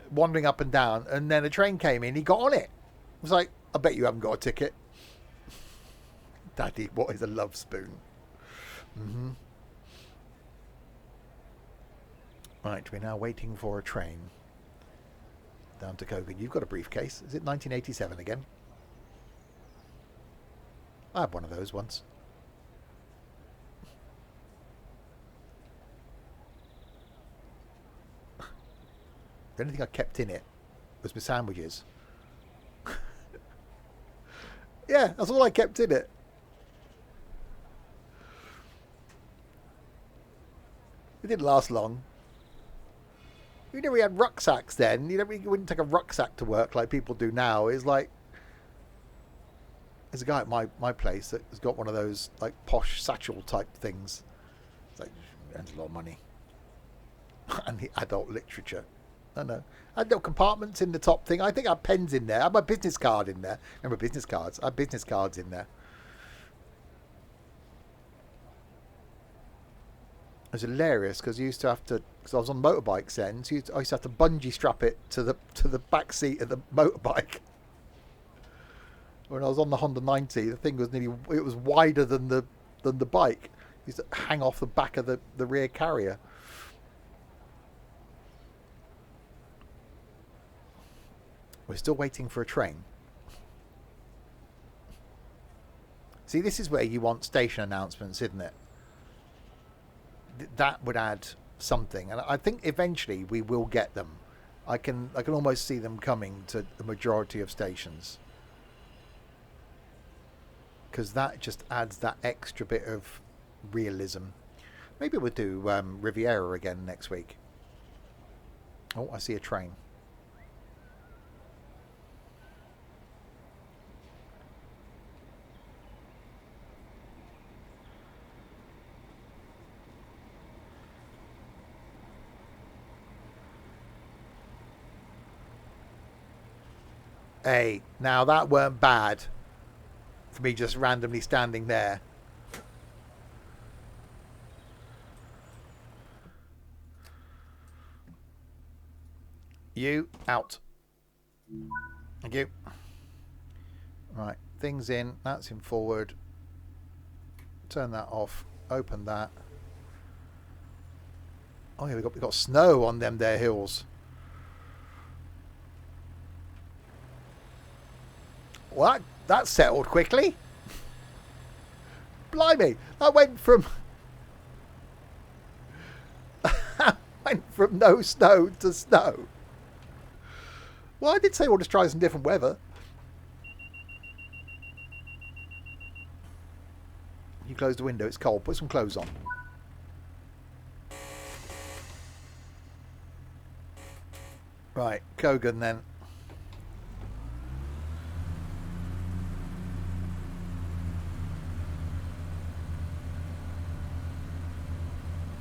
wandering up and down. And then a train came in. He got on it. It was like, I bet you haven't got a ticket. Daddy, what is a love spoon? Mm-hmm. Right, we're now waiting for a train down to Kogan. You've got a briefcase. Is it 1987 again? I had one of those once. The only thing I kept in it was my sandwiches. Yeah, that's all I kept in it. It didn't last long. You know, we had rucksacks then. You wouldn't take a rucksack to work like people do now. It's like, there's a guy at my place that has got one of those like posh satchel type things. It's like, earns a lot of money. And the adult literature. I know. I had no compartments in the top thing. I think I had pens in there. I had my business card in there. Remember business cards? I had business cards in there. It was hilarious because you used to have to, because I was on motorbikes then, so I used to have to bungee strap it to the back seat of the motorbike. When I was on the Honda 90, the thing was it was wider than the bike. It used to hang off the back of the rear carrier. We're still waiting for a train. See, this is where you want station announcements, isn't it? That would add something, and I think eventually we will get them. I can almost see them coming to the majority of stations, because that just adds that extra bit of realism. Maybe we'll do Riviera again next week. Oh, I see a train. Hey, now that weren't bad for me just randomly standing there. You out. Thank you. Right, things in. That's in forward. Turn that off. Open that. Oh yeah, we got snow on them there hills. Well, that settled quickly. Blimey, that went from no snow to snow. Well, I did say we'll just try some different weather. You close the window, it's cold. Put some clothes on. Right, Kogan then.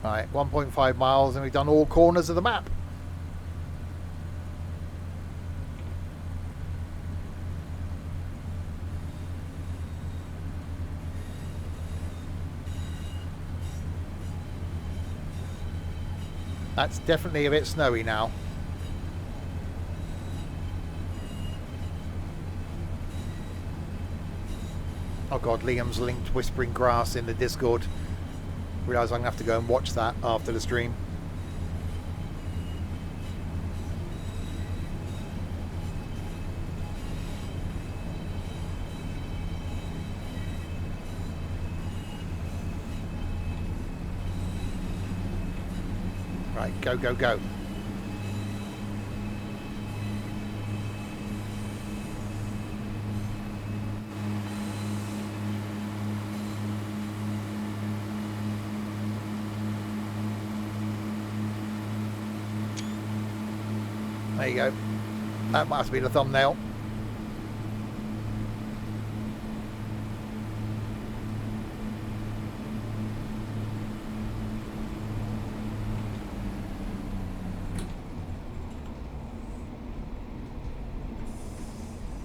Right, 1.5 miles and we've done all corners of the map. That's definitely a bit snowy now. Oh God, Liam's linked Whispering Grass in the Discord. Realise I'm going to have to go and watch that after the stream. Right, go, go, go. There you go. That must be the thumbnail.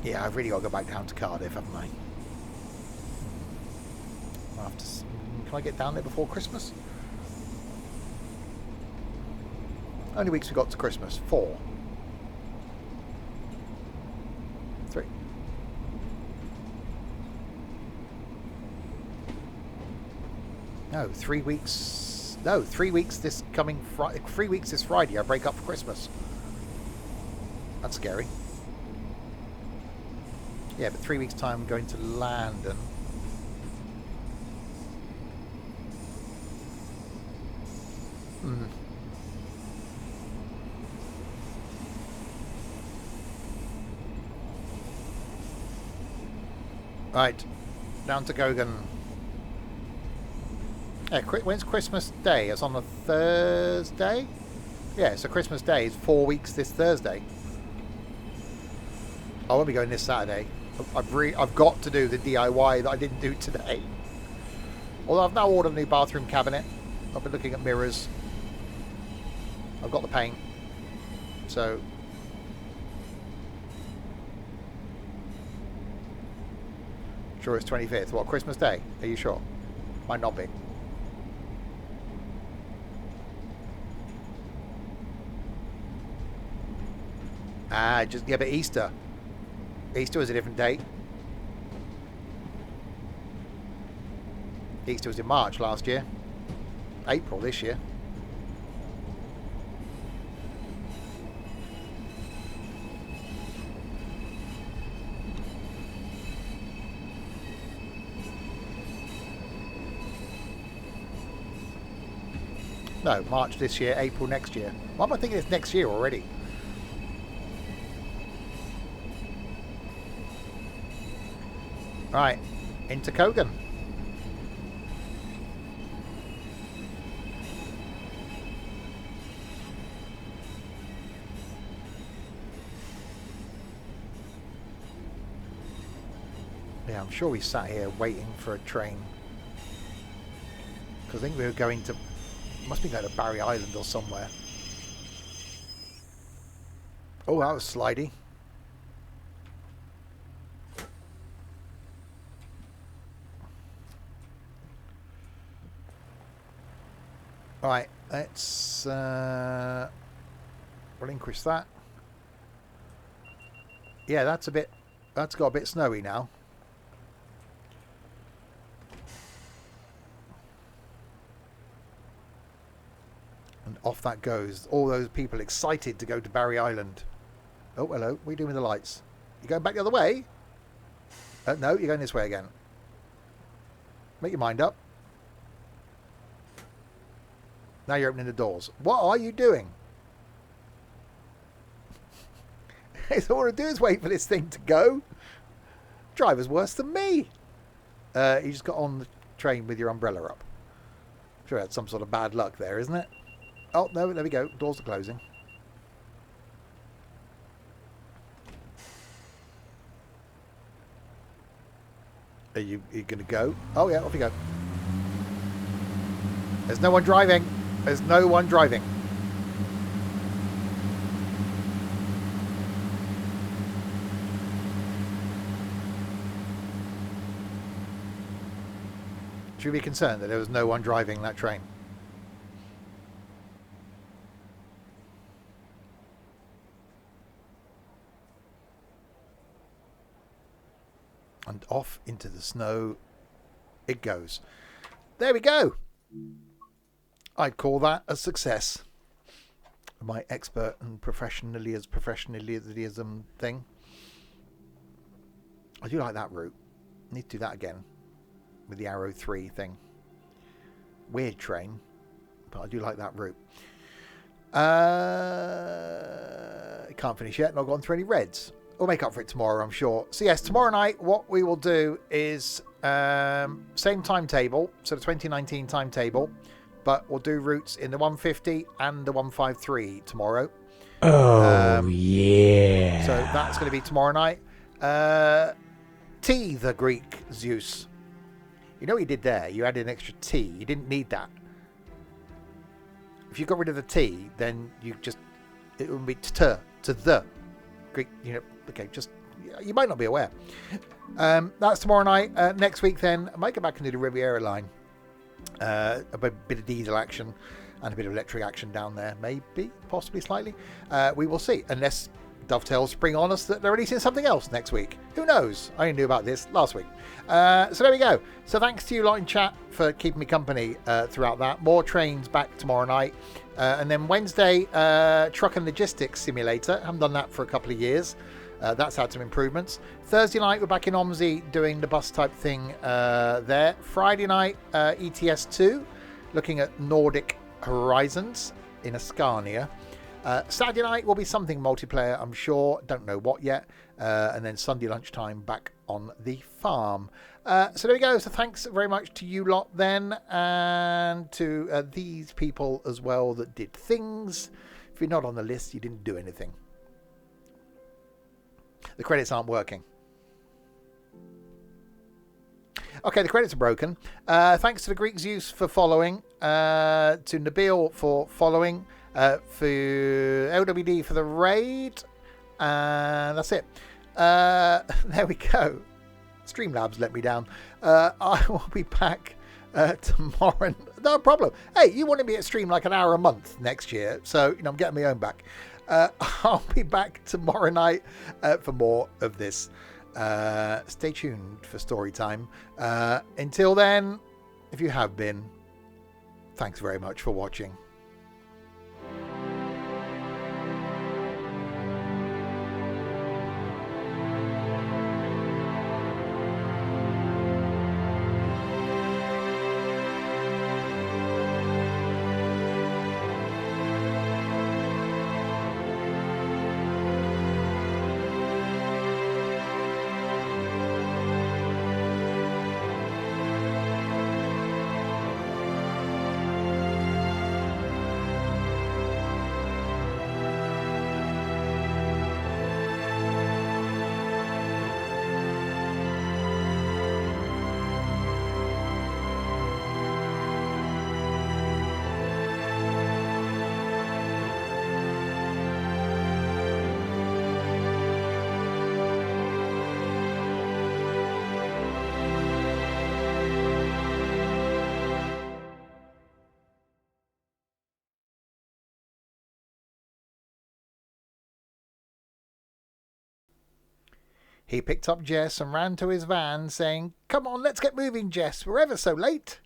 Yeah, I've really got to go back down to Cardiff, haven't I? I'll have to, can I get down there before Christmas? How many weeks we got to Christmas? 4. 3. No, 3 weeks. No, 3 weeks this coming Friday. 3 weeks this Friday. I break up for Christmas. That's scary. Yeah, but 3 weeks time I'm going to London. Right, down to Gogan. Yeah, when's Christmas Day? It's on a Thursday? Yeah, so Christmas Day is 4 weeks this Thursday. I won't be going this Saturday. I've got to do the DIY that I didn't do today. Although I've now ordered a new bathroom cabinet. I've been looking at mirrors. I've got the paint. So... Sure it's 25th. What, Christmas Day? Are you sure? Might not be. Yeah, but Easter. Easter was a different date. Easter was in March last year. April this year. No, March this year, April next year. Why am I thinking it's next year already? Right, into Kogan. Yeah, I'm sure we sat here waiting for a train. Because I think we were going to... Must be going to Barry Island or somewhere. Oh, that was slidey. Right, let's relinquish that. Yeah, that's got a bit snowy now. And off that goes. All those people excited to go to Barry Island. Oh, hello. What are you doing with the lights? You going back the other way? No, you're going this way again. Make your mind up. Now you're opening the doors. What are you doing? It's all I want to do is wait for this thing to go. Driver's worse than me. You just got on the train with your umbrella up. Sure, that's some sort of bad luck there, isn't it? Oh, no, there we go. Doors are closing. Are you going to go? Oh, yeah, off you go. There's no one driving. There's no one driving. Should we be concerned that there was no one driving that train? And off into the snow it goes. There we go. I'd call that a success. My expert and professionalism thing. I do like that route. Need to do that again with the Arrow 3 thing. Weird train, but I do like that route. Can't finish yet. Not gone through any reds. We'll make up for it tomorrow, I'm sure. So yes, tomorrow night what we will do is same timetable, so the 2019 timetable, but we'll do routes in the 150 and the 153 tomorrow. Oh, yeah. So that's going to be tomorrow night. T, the Greek Zeus. You know what you did there? You added an extra T. You didn't need that. If you got rid of the T, then it would be to the Greek, okay, just, you might not be aware. That's tomorrow night. Next week then, I might go back and do the Riviera line. A bit of diesel action and a bit of electric action down there. Maybe, possibly, slightly. We will see, unless Dovetail spring on us that they're releasing something else next week. Who knows? I only knew about this last week. So there we go. So thanks to you lot in chat for keeping me company throughout that. More trains back tomorrow night. And then Wednesday, Truck and Logistics Simulator. Haven't done that for a couple of years. That's had some improvements. Thursday night, we're back in Omsey doing the bus type thing there. Friday night, ETS2, looking at Nordic Horizons in Ascania. Saturday night will be something multiplayer, I'm sure. Don't know what yet. And then Sunday lunchtime back on the farm. So there we go. So thanks very much to you lot then. And to these people as well that did things. If you're not on the list, you didn't do anything. The credits aren't working. Okay, the credits are broken. Thanks to the Greek Zeus for following. To Nabil for following. For LWD for the raid. And that's it. There we go. Streamlabs let me down. I will be back tomorrow. No problem. Hey, you want to be at stream like an hour a month next year. So, I'm getting my own back. I'll be back tomorrow night for more of this. Stay tuned for story time. Until then, if you have been, thanks very much for watching. He picked up Jess and ran to his van, saying, "Come on, let's get moving, Jess. We're ever so late."